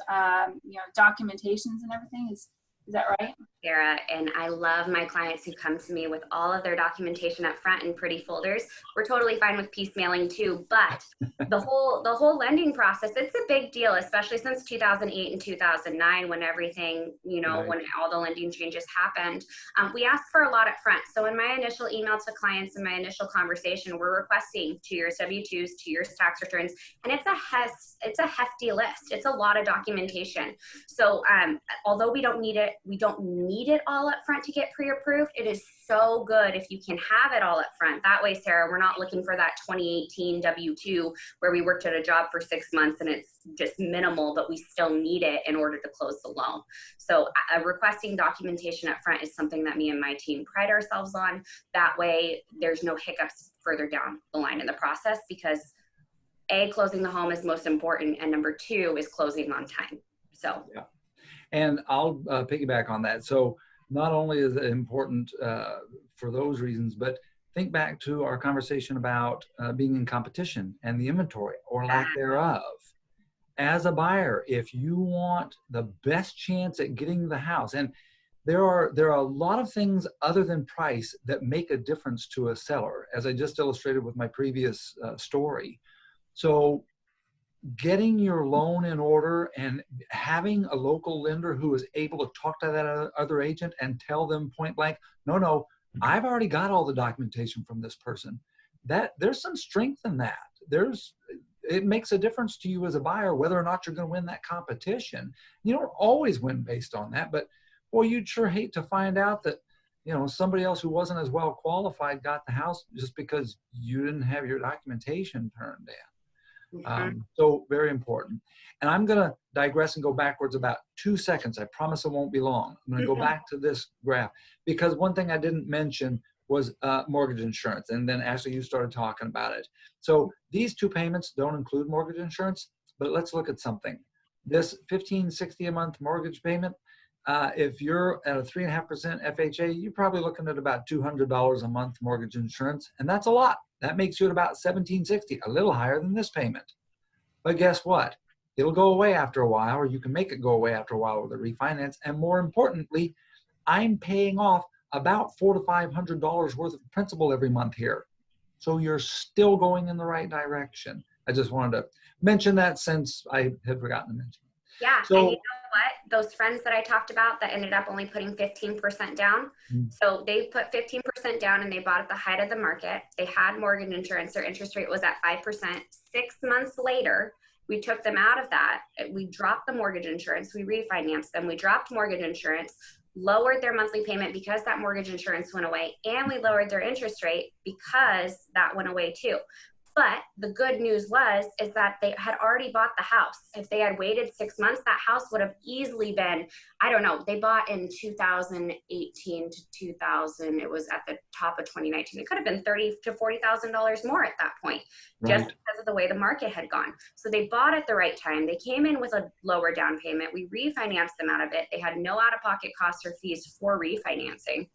Speaker 2: documentations and everything is Is that right?
Speaker 3: Sarah, and I love my clients who come to me with all of their documentation up front in pretty folders. We're totally fine with piecemealing too, but the whole lending process, it's a big deal, especially since 2008 and 2009 when everything, you know,
Speaker 1: Right.
Speaker 3: when all the lending changes happened. We ask for a lot up front. So in my initial email to clients, in my initial conversation, we're requesting 2 years W-2s, 2 years tax returns, and it's a hefty list. It's a lot of documentation. So although we don't need it all up front to get pre-approved, it is so good if you can have it all up front. That way, Sarah, we're not looking for that 2018 W-2 where we worked at a job for 6 months and it's just minimal, but we still need it in order to close the loan. So requesting documentation up front is something that me and my team pride ourselves on. That way, there's no hiccups further down the line in the process, because A, closing the home is most important, and number 2 is closing on time. So
Speaker 1: Yeah. And I'll piggyback on that. So not only is it important for those reasons, but think back to our conversation about being in competition and the inventory or lack thereof. As a buyer, if you want the best chance at getting the house, and there are a lot of things other than price that make a difference to a seller, as I just illustrated with my previous story. So getting your loan in order and having a local lender who is able to talk to that other agent and tell them point blank, no, I've already got all the documentation from this person. That there's some strength in that. It makes a difference to you as a buyer whether or not you're going to win that competition. You don't always win based on that, but boy, you'd sure hate to find out that, you know, somebody else who wasn't as well qualified got the house just because you didn't have your documentation turned in. So very important. And I'm going to digress and go backwards about 2 seconds. I promise it won't be long. I'm going to go back to this graph, because one thing I didn't mention was mortgage insurance. And then Ashley, you started talking about it. So these 2 payments don't include mortgage insurance, but let's look at something. This $1,560 a month mortgage payment, if you're at a 3.5% FHA, you're probably looking at about $200 a month mortgage insurance. And that's a lot. That makes you at about $1,760, a little higher than this payment. But guess what? It'll go away after a while, or you can make it go away after a while with a refinance. And more importantly, I'm paying off about $400 to $500 worth of principal every month here. So you're still going in the right direction. I just wanted to mention that since I had forgotten to mention it.
Speaker 3: Yeah,
Speaker 1: So,
Speaker 3: and you know what? Those friends that I talked about that ended up only putting 15% down. So they put 15% down and they bought at the height of the market. They had mortgage insurance. Their interest rate was at 5%. 6 months later, we took them out of that. We dropped the mortgage insurance. We refinanced them. We dropped mortgage insurance, lowered their monthly payment because that mortgage insurance went away, and we lowered their interest rate because that went away too. But the good news is that they had already bought the house. If they had waited 6 months, that house would have easily been, I don't know, they bought in 2018 to 2000. It was at the top of 2019. It could have been $30,000 to $40,000 more at that point, just because of the way the market had gone. So they bought at the right time. They came in with a lower down payment. We refinanced them out of it. They had no out-of-pocket costs or fees for refinancing.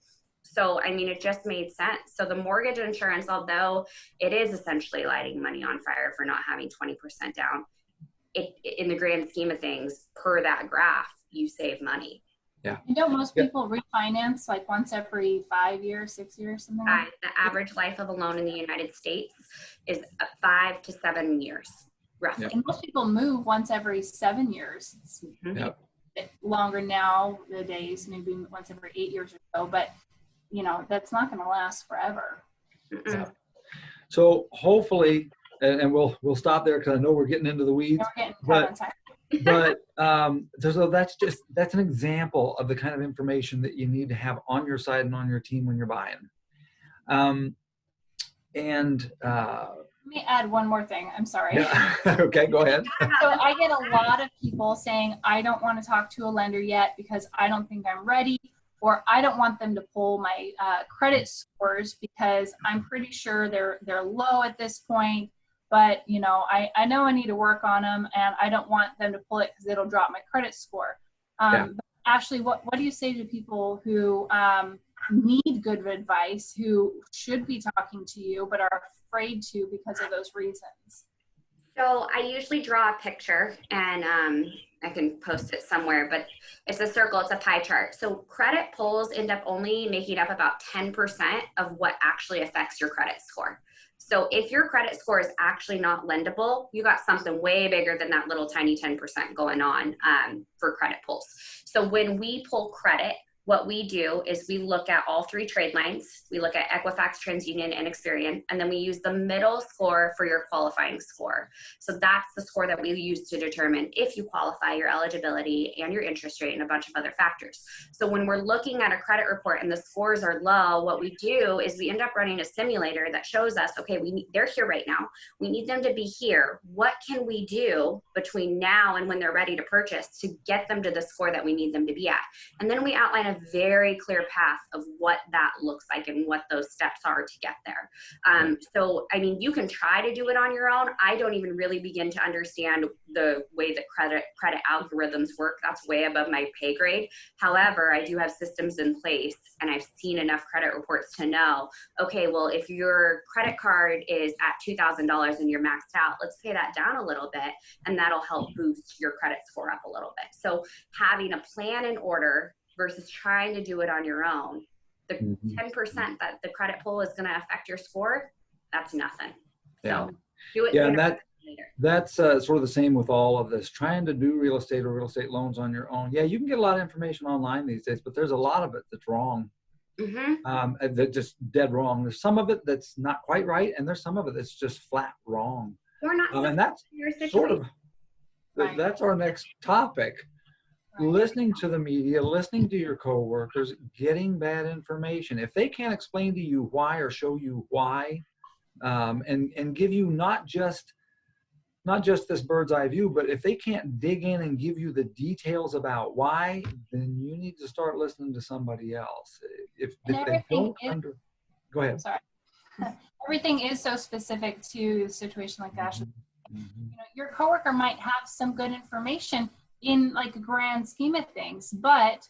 Speaker 3: So, I mean, it just made sense. So the mortgage insurance, although it is essentially lighting money on fire for not having 20% down, in the grand scheme of things, per that graph, you save money.
Speaker 1: Yeah.
Speaker 2: You know, most people refinance like once every 5 years, 6 years, something like that.
Speaker 3: The average life of a loan in the United States is 5 to 7 years, roughly.
Speaker 2: And most people move once every 7 years. It's a bit longer nowadays, maybe once every 8 years or so, but you know, that's not going to last forever.
Speaker 1: Yeah. So hopefully, and we'll stop there because I know we're getting into the weeds. But so that's an example of the kind of information that you need to have on your side and on your team when you're buying.
Speaker 2: Let me add one more thing. I'm sorry.
Speaker 1: Yeah. Okay, go ahead.
Speaker 2: So I get a lot of people saying, I don't want to talk to a lender yet because I don't think I'm ready, or I don't want them to pull my credit scores because I'm pretty sure they're low at this point. But you know, I know I need to work on them, and I don't want them to pull it because it'll drop my credit score. But Ashley, what do you say to people who need good advice, who should be talking to you but are afraid to because of those reasons?
Speaker 3: So I usually draw a picture, and I can post it somewhere, but it's a circle, it's a pie chart. So credit pulls end up only making up about 10% of what actually affects your credit score. So if your credit score is actually not lendable, you got something way bigger than that little tiny 10% going on for credit pulls. So when we pull credit, what we do is we look at all three trade lines. We look at Equifax, TransUnion, and Experian, and then we use the middle score for your qualifying score. So that's the score that we use to determine if you qualify, your eligibility, and your interest rate, and a bunch of other factors. So when we're looking at a credit report and the scores are low, what we do is we end up running a simulator that shows us, okay, they're here right now. We need them to be here. What can we do between now and when they're ready to purchase to get them to the score that we need them to be at? And then we outline a very clear path of what that looks like and what those steps are to get there. So, I mean, you can try to do it on your own. I don't even really begin to understand the way that credit algorithms work. That's way above my pay grade. However, I do have systems in place, and I've seen enough credit reports to know, okay, well, if your credit card is at $2,000 and you're maxed out, let's pay that down a little bit, and that'll help boost your credit score up a little bit. So having a plan in order versus trying to do it on your own, the 10% that the credit pull is going to affect your score, that's nothing.
Speaker 1: Yeah.
Speaker 3: So do it.
Speaker 1: Yeah, and that's sort of the same with all of this. Trying to do real estate or real estate loans on your own. Yeah, you can get a lot of information online these days, but there's a lot of it that's wrong. That's just dead wrong. There's some of it that's not quite right, and there's some of it that's just flat wrong.
Speaker 3: Or not.
Speaker 1: And that's sort of that's our next topic. Listening to the media, listening to your coworkers, getting bad information. If they can't explain to you why or show you why, and give you not just this bird's eye view, but if they can't dig in and give you the details about why, then you need to start listening to somebody else. If they don't go ahead.
Speaker 2: Sorry. Everything is so specific to a situation like Ashley. You know, your coworker might have some good information in like a grand scheme of things, but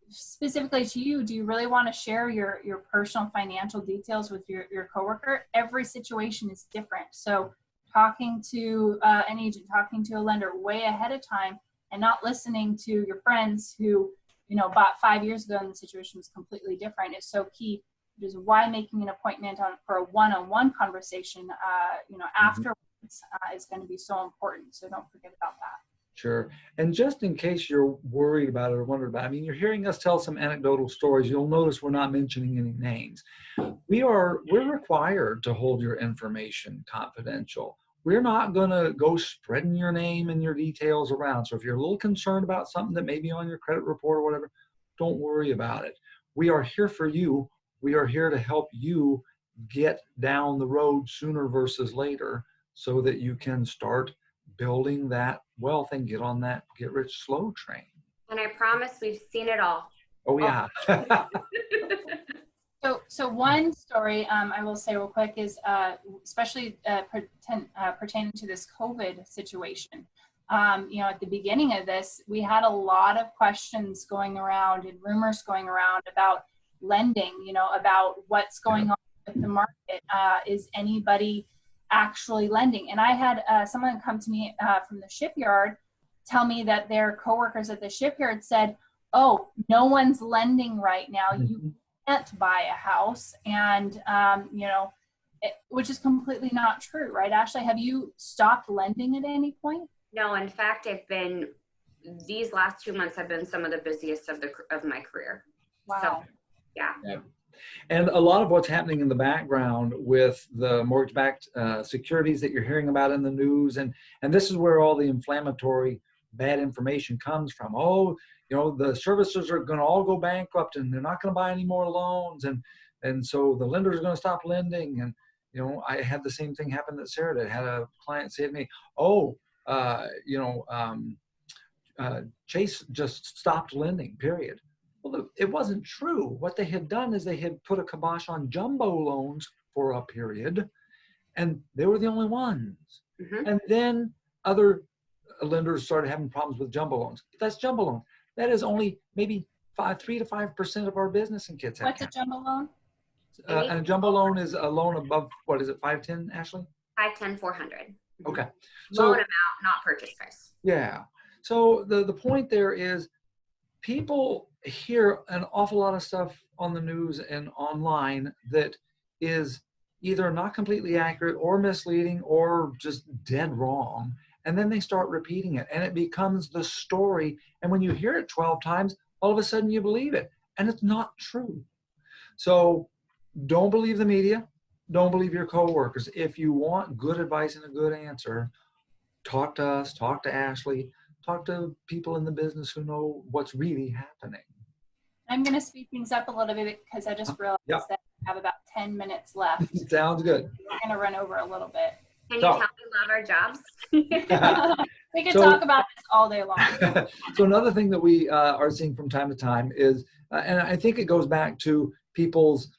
Speaker 2: specifically to you, do you really want to share your personal financial details with your coworker? Every situation is different. So talking to an agent, talking to a lender way ahead of time, and not listening to your friends who, you know, bought 5 years ago and the situation was completely different is so key. Which is why making an appointment for a one-on-one conversation, you know, afterwards is going to be so important. So don't forget about that.
Speaker 1: Sure. And just in case you're worried about it or wondered about it, I mean, you're hearing us tell some anecdotal stories. You'll notice we're not mentioning any names. We're required to hold your information confidential. We're not going to go spreading your name and your details around. So if you're a little concerned about something that may be on your credit report or whatever, don't worry about it. We are here for you. We are here to help you get down the road sooner versus later so that you can start building that wealth and get on that get rich slow train.
Speaker 3: And I promise we've seen it all.
Speaker 1: Oh yeah.
Speaker 2: So one story I will say real quick is especially pertaining to this COVID situation. You know, at the beginning of this, we had a lot of questions going around and rumors going around about lending, you know, about what's going on with the market. Is anybody actually lending? And I had someone come to me from the shipyard tell me that their coworkers at the shipyard said, oh, no one's lending right now. You can't buy a house. And, you know, which is completely not true, right? Ashley, have you stopped lending at any point?
Speaker 3: No, in fact, these last 2 months have been some of the busiest of my career.
Speaker 2: Wow.
Speaker 3: So, yeah.
Speaker 1: And a lot of what's happening in the background with the mortgage-backed securities that you're hearing about in the news, and this is where all the inflammatory bad information comes from. Oh, you know, the servicers are going to all go bankrupt and they're not going to buy any more loans, and so the lenders are going to stop lending. And you know, I had the same thing happen that Sarah did. I had a client say to me, "Oh, you know, Chase just stopped lending. Period." Well, it wasn't true. What they had done is they had put a kibosh on jumbo loans for a period, and they were the only ones. And then other lenders started having problems with jumbo loans. That's jumbo loan. That is only maybe 3 to 5% of our business in Kitsap.
Speaker 2: What's a jumbo loan?
Speaker 1: And a jumbo loan is a loan above, what is it, 510, Ashley?
Speaker 3: 510, 400.
Speaker 1: Okay.
Speaker 3: Loan
Speaker 1: So,
Speaker 3: amount, not purchase price.
Speaker 1: yeah. So the point there is people hear an awful lot of stuff on the news and online that is either not completely accurate or misleading or just dead wrong. And then they start repeating it and it becomes the story. And when you hear it 12 times, all of a sudden you believe it. And it's not true. So don't believe the media. Don't believe your coworkers. If you want good advice and a good answer, talk to us, talk to Ashley, talk to people in the business who know what's really happening.
Speaker 2: I'm going to speed things up a little bit because I just realized
Speaker 1: Yep.
Speaker 2: that I have about 10 minutes left.
Speaker 1: Sounds good.
Speaker 2: We're going to run over a little bit.
Speaker 3: Can you
Speaker 1: So-
Speaker 3: tell we love our jobs?
Speaker 2: We could
Speaker 1: So-
Speaker 2: talk about this all day long.
Speaker 1: So another thing that we are seeing from time to time is, and I think it goes back to people's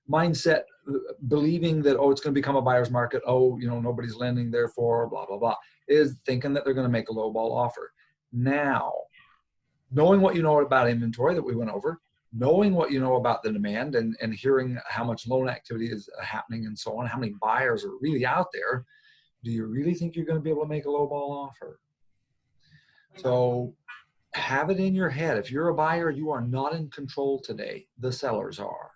Speaker 1: mindset, believing that, oh, it's going to become a buyer's market. Oh, you know, nobody's lending, therefore, blah, blah, blah, is thinking that they're going to make a low ball offer. Now, knowing what you know about inventory that we went over, knowing what you know about the demand and hearing how much loan activity is happening and so on, how many buyers are really out there, do you really think you're going to be able to make a low ball offer? So have it in your head. If you're a buyer, you are not in control today. The sellers are.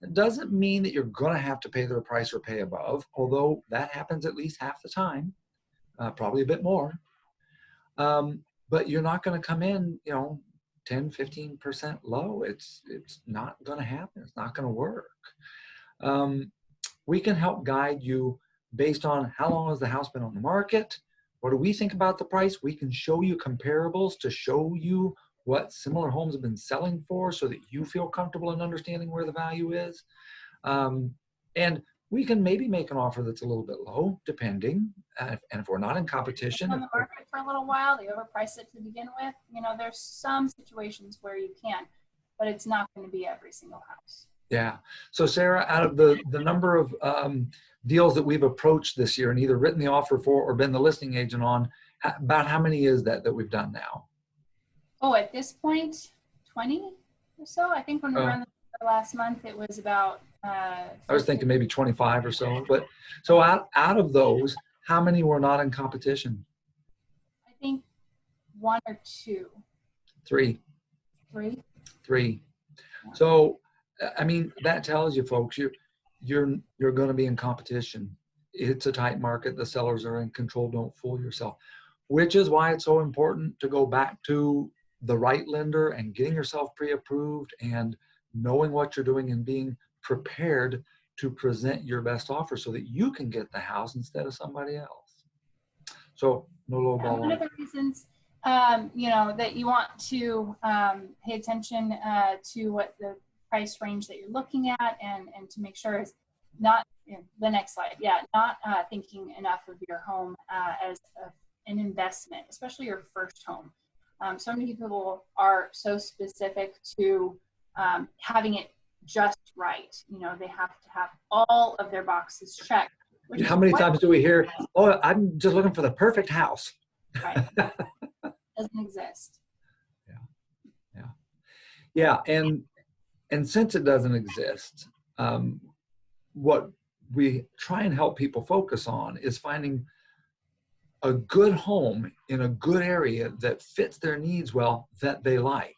Speaker 1: It doesn't mean that you're going to have to pay their price or pay above, although that happens at least half the time, probably a bit more. But you're not going to come in, you know, 10, 15% low. It's not going to happen. It's not going to work. We can help guide you based on how long has the house been on the market. What do we think about the price? We can show you comparables to show you what similar homes have been selling for so that you feel comfortable in understanding where the value is. And we can maybe make an offer that's a little bit low, depending. And if we're not in competition.
Speaker 2: On the market for a little while, they overprice it to begin with. You know, there's some situations where you can, but it's not going to be every single house.
Speaker 1: Yeah. So Sarah, out of the number of deals that we've approached this year and either written the offer for or been the listing agent on, about how many is that we've done now?
Speaker 2: Oh, at this point, 20 or so. I think when we ran the last month, it was about.
Speaker 1: I was thinking maybe 25 or so. But so out of those, how many were not in competition?
Speaker 2: I think 1 or 2.
Speaker 1: 3.
Speaker 2: 3.
Speaker 1: 3. So I mean, that tells you, folks, you're going to be in competition. It's a tight market. The sellers are in control. Don't fool yourself. Which is why it's so important to go back to the right lender and getting yourself pre-approved and knowing what you're doing and being prepared to present your best offer so that you can get the house instead of somebody else. So no low ball.
Speaker 2: One of the reasons, you know, that you want to pay attention to what the price range that you're looking at and to make sure is not, you know, the next slide. Yeah, not thinking enough of your home as an investment, especially your first home. So many people are so specific to having it just right. You know, they have to have all of their boxes checked.
Speaker 1: How many times do we hear, oh, I'm just looking for the perfect house?
Speaker 2: Right. Doesn't exist.
Speaker 1: Yeah. And since it doesn't exist, what we try and help people focus on is finding a good home in a good area that fits their needs well, that they like.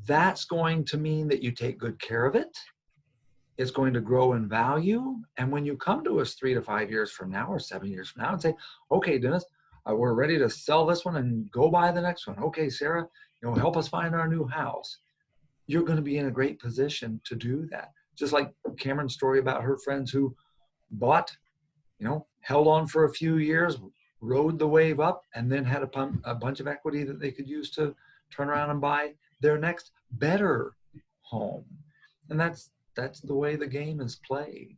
Speaker 1: That's going to mean that you take good care of it. It's going to grow in value. And when you come to us 3 to 5 years from now or 7 years from now and say, okay, Dennis, we're ready to sell this one and go buy the next one. Okay, Sarah, you know, help us find our new house. You're going to be in a great position to do that. Just like Cameron's story about her friends who bought, you know, held on for a few years, rode the wave up, and then had a bunch of equity that they could use to turn around and buy their next better home. And that's the way the game is played.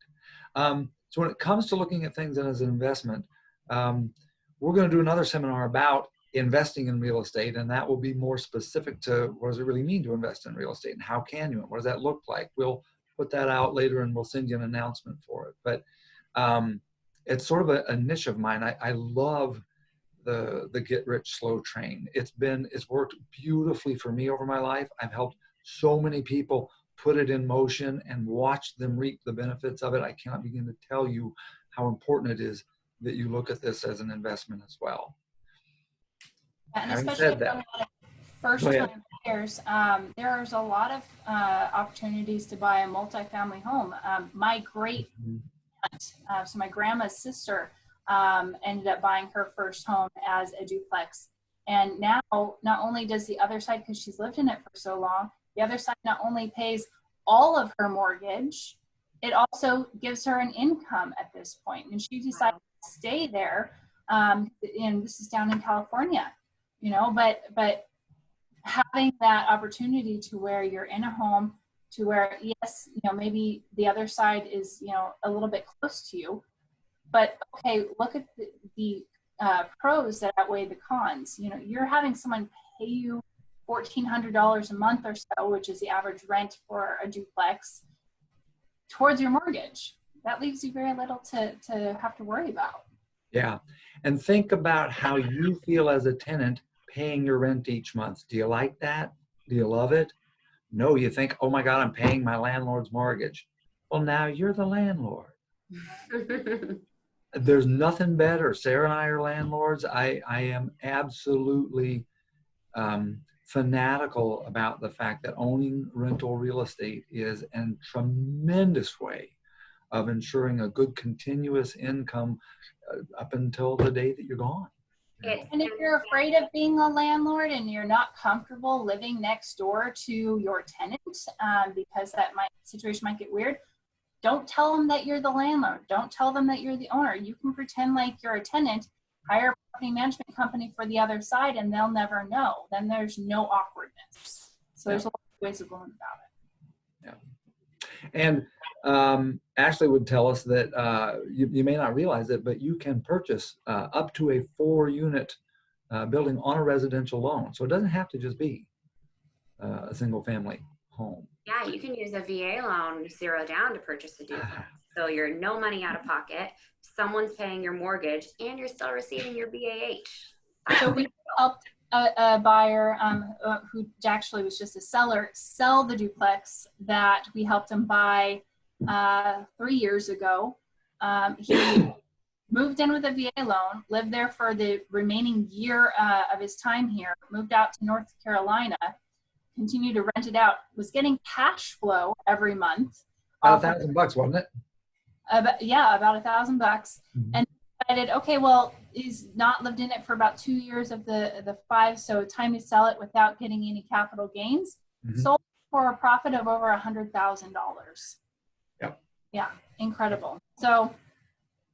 Speaker 1: So when it comes to looking at things as an investment, we're going to do another seminar about investing in real estate, and that will be more specific to what does it really mean to invest in real estate and how can you and what does that look like. We'll put that out later and we'll send you an announcement for it. But it's sort of a niche of mine. I love the get rich slow train. It's worked beautifully for me over my life. I've helped so many people put it in motion and watch them reap the benefits of it. I cannot begin to tell you how important it is that you look at this as an investment as well.
Speaker 2: And
Speaker 1: Having
Speaker 2: especially
Speaker 1: said
Speaker 2: for
Speaker 1: that,
Speaker 2: a lot of first-time buyers, there's a lot of opportunities to buy a multifamily home. My great aunt, so my grandma's sister, ended up buying her first home as a duplex. And now, not only does the other side, because she's lived in it for so long, the other side not only pays all of her mortgage, it also gives her an income at this point. And she decided to stay there. And this is down in California, you know, but having that opportunity to where you're in a home to where, yes, you know, maybe the other side is, you know, a little bit close to you, but okay, look at the pros that outweigh the cons. You know, you're having someone pay you $1,400 a month or so, which is the average rent for a duplex, towards your mortgage. That leaves you very little to have to worry about.
Speaker 1: Yeah. And think about how you feel as a tenant paying your rent each month. Do you like that? Do you love it? No, you think, oh my God, I'm paying my landlord's mortgage. Well, now you're the landlord. There's nothing better. Sarah and I are landlords. I am absolutely fanatical about the fact that owning rental real estate is a tremendous way of ensuring a good continuous income up until the day that you're gone.
Speaker 2: And if you're afraid of being a landlord and you're not comfortable living next door to your tenant, because that situation might get weird, don't tell them that you're the landlord. Don't tell them that you're the owner. You can pretend like you're a tenant, hire a property management company for the other side, and they'll never know. Then there's no awkwardness. So there's a lot of ways of going about it.
Speaker 1: Yeah. And Ashley would tell us that you may not realize it, but you can purchase up to a 4-unit building on a residential loan. So it doesn't have to just be a single family home.
Speaker 3: Yeah, you can use a VA loan 0 down to purchase a duplex. So you're no money out of pocket. Someone's paying your mortgage and you're still receiving your BAH.
Speaker 2: So we helped a buyer who actually was just a seller sell the duplex that we helped him buy 3 years ago. He moved in with a VA loan, lived there for the remaining year of his time here, moved out to North Carolina, continued to rent it out, was getting cash flow every month.
Speaker 1: About $1,000, wasn't it?
Speaker 2: About $1,000. Mm-hmm. And decided, okay, well, he's not lived in it for about 2 years of the 5, so time to sell it without getting any capital gains. Mm-hmm. Sold for a profit of over $100,000.
Speaker 1: Yep.
Speaker 2: Yeah, incredible. So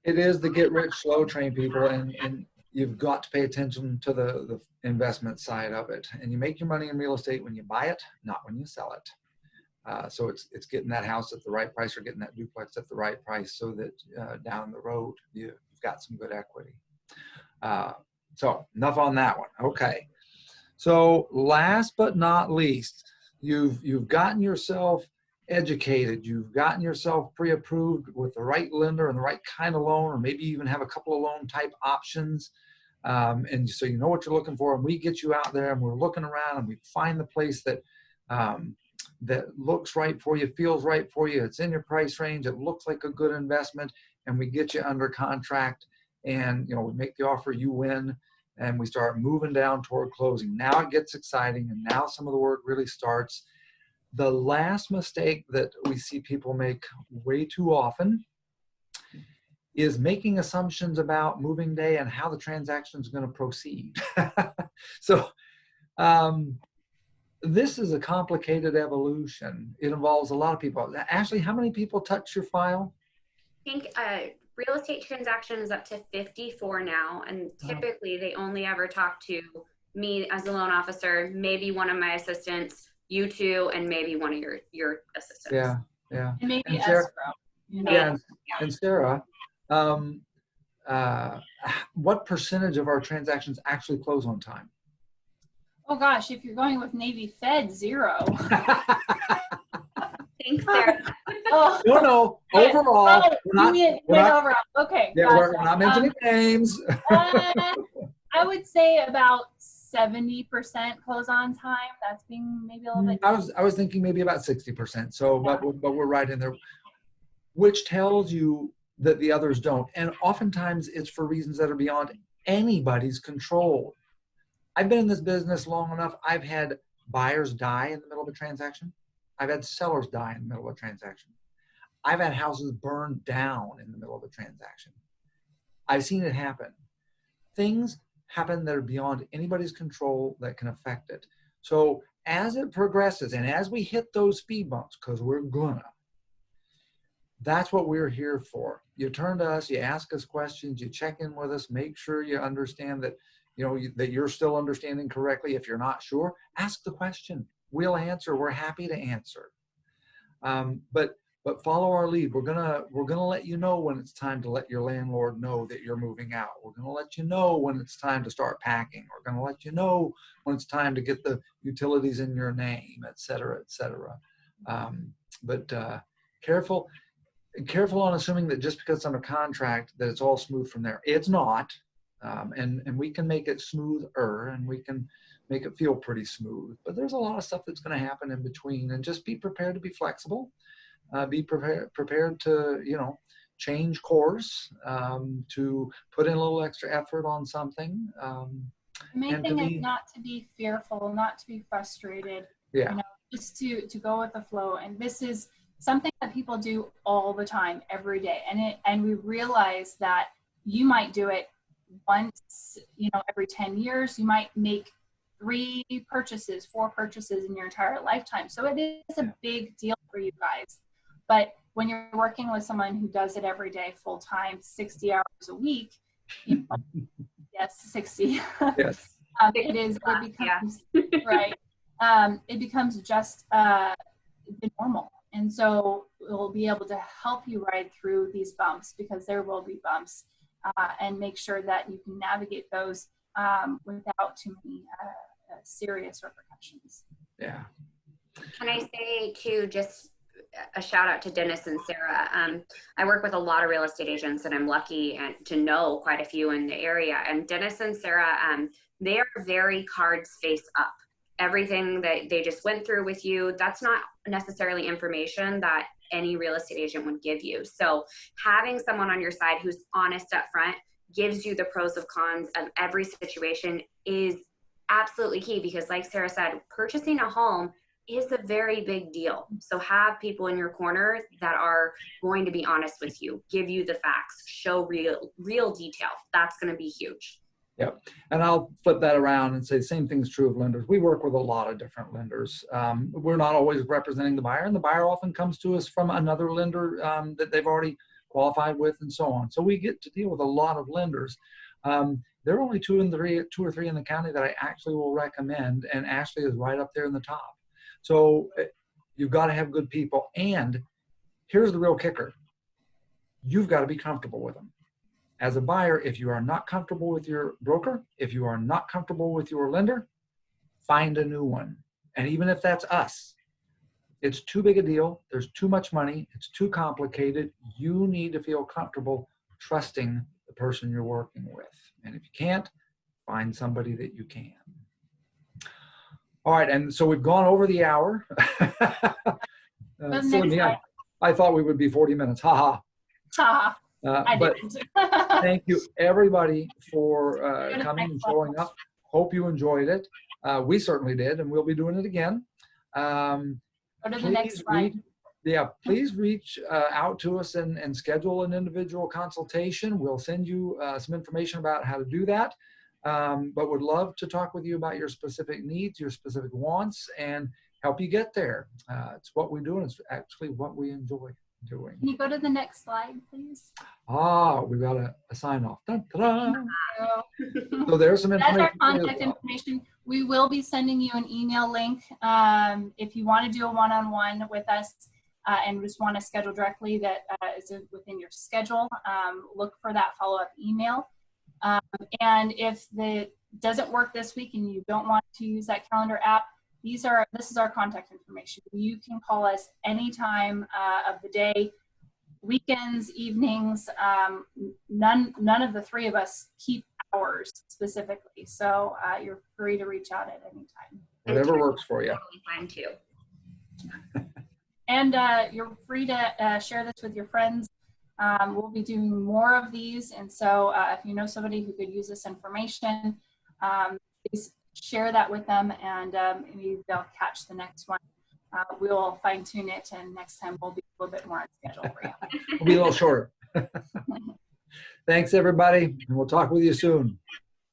Speaker 1: it is the get rich slow train, people, and you've got to pay attention to the investment side of it. And you make your money in real estate when you buy it, not when you sell it. So it's getting that house at the right price or getting that duplex at the right price so that down the road you've got some good equity. So enough on that one. Okay. So last but not least, you've gotten yourself educated. You've gotten yourself pre-approved with the right lender and the right kind of loan, or maybe even have a couple of loan type options. And so you know what you're looking for, and we get you out there and we're looking around and we find the place that that looks right for you, feels right for you, it's in your price range, it looks like a good investment, and we get you under contract, and you know, we make the offer, you win, and we start moving down toward closing. Now it gets exciting, and now some of the work really starts. The last mistake that we see people make way too often is making assumptions about moving day and how the transaction is going to proceed. So this is a complicated evolution. It involves a lot of people. Ashley, how many people touch your file?
Speaker 3: I think real estate transaction is up to 54 now, and typically they only ever talk to me as a loan officer, maybe one of my assistants, you two, and maybe one of your assistants.
Speaker 1: Yeah, yeah.
Speaker 2: And maybe
Speaker 1: and Sarah,
Speaker 2: escrow. You know?
Speaker 1: Yeah, and Sarah, what percentage of our transactions actually close on time?
Speaker 2: Oh gosh, if you're going with Navy Fed, 0.
Speaker 3: Thanks, Sarah.
Speaker 2: Oh.
Speaker 1: No, overall.
Speaker 2: Overall. Okay.
Speaker 1: Yeah,
Speaker 2: gotcha.
Speaker 1: we're not mentioning names.
Speaker 2: I would say about 70% close on time. That's being maybe a little bit.
Speaker 1: I was thinking maybe about 60%. So, yeah. but we're right in there, which tells you that the others don't. And oftentimes it's for reasons that are beyond anybody's control. I've been in this business long enough. I've had buyers die in the middle of a transaction. I've had sellers die in the middle of a transaction. I've had houses burned down in the middle of a transaction. I've seen it happen. Things happen that are beyond anybody's control that can affect it. So as it progresses and as we hit those speed bumps, because we're gonna, that's what we're here for. You turn to us, you ask us questions, you check in with us, make sure you understand that, you know, that you're still understanding correctly. If you're not sure, ask the question. We'll answer. We're happy to answer. But follow our lead. We're gonna let you know when it's time to let your landlord know that you're moving out. We're gonna let you know when it's time to start packing. We're gonna let you know when it's time to get the utilities in your name, et cetera, et cetera. But careful on assuming that just because it's under contract that it's all smooth from there. It's not. And we can make it smoother and we can make it feel pretty smooth. But there's a lot of stuff that's going to happen in between, and just be prepared to be flexible. Be prepared to, you know, change course, to put in a little extra effort on something.
Speaker 2: The main thing is not to be fearful, not to be frustrated.
Speaker 1: Yeah.
Speaker 2: You know, just to go with the flow. And this is something that people do all the time, every day. And we realize that you might do it once, you know, every 10 years. You might make 3 purchases, 4 purchases in your entire lifetime. So it is a big deal for you guys. But when you're working with someone who does it every day, full time, 60 hours a week, you know, yes, 60.
Speaker 1: Yes.
Speaker 2: It becomes, right. It becomes just the normal. And so we'll be able to help you ride through these bumps, because there will be bumps, and make sure that you can navigate those without too many serious repercussions.
Speaker 1: Yeah.
Speaker 3: Can I say too, just a shout out to Dennis and Sarah. I work with a lot of real estate agents, and I'm lucky to know quite a few in the area. And Dennis and Sarah, they are very cards face up. Everything that they just went through with you, that's not necessarily information that any real estate agent would give you. So having someone on your side who's honest up front, gives you the pros and cons of every situation, is absolutely key, because like Sarah said, purchasing a home is a very big deal. So have people in your corner that are going to be honest with you, give you the facts, show real detail. That's going to be huge.
Speaker 1: Yep. And I'll flip that around and say the same thing's true of lenders. We work with a lot of different lenders. We're not always representing the buyer, and the buyer often comes to us from another lender that they've already qualified with, and so on. So we get to deal with a lot of lenders. There are only 2 or 3 in the county that I actually will recommend, and Ashley is right up there in the top. So you've got to have good people. And here's the real kicker. You've got to be comfortable with them. As a buyer, if you are not comfortable with your broker, if you are not comfortable with your lender, find a new one. And even if that's us, it's too big a deal. There's too much money. It's too complicated. You need to feel comfortable trusting the person you're working with. And if you can't, find somebody that you can. All right, and so we've gone over the hour. I thought we would be 40 minutes. Ha ha. But thank you everybody for coming and showing up. Hope you enjoyed it. We certainly did, and we'll be doing it again.
Speaker 2: Go to the next slide.
Speaker 1: Please reach out to us and schedule an individual consultation. We'll send you some information about how to do that. But would love to talk with you about your specific needs, your specific wants, and help you get there. It's what we do, and it's actually what we enjoy doing.
Speaker 2: Can you go to the next slide, please?
Speaker 1: We got a sign off. Dun, dun, dun. So there's some information.
Speaker 2: That's our contact information. We will be sending you an email link if you want to do a one-on-one with us and just want to schedule directly that is within your schedule. Look for that follow-up email. And if it doesn't work this week and you don't want to use that calendar app, this is our contact information. You can call us anytime of the day, weekends, evenings. None of the 3 of us keep hours specifically, so you're free to reach out at any time.
Speaker 1: Whatever works for you.
Speaker 3: Fine too.
Speaker 2: And you're free to share this with your friends. We'll be doing more of these. And so if you know somebody who could use this information, please share that with them, and maybe they'll catch the next one. We'll fine tune it, and next time we'll be a little bit more on schedule for you.
Speaker 1: We'll be a little shorter. Thanks, everybody, and we'll talk with you soon.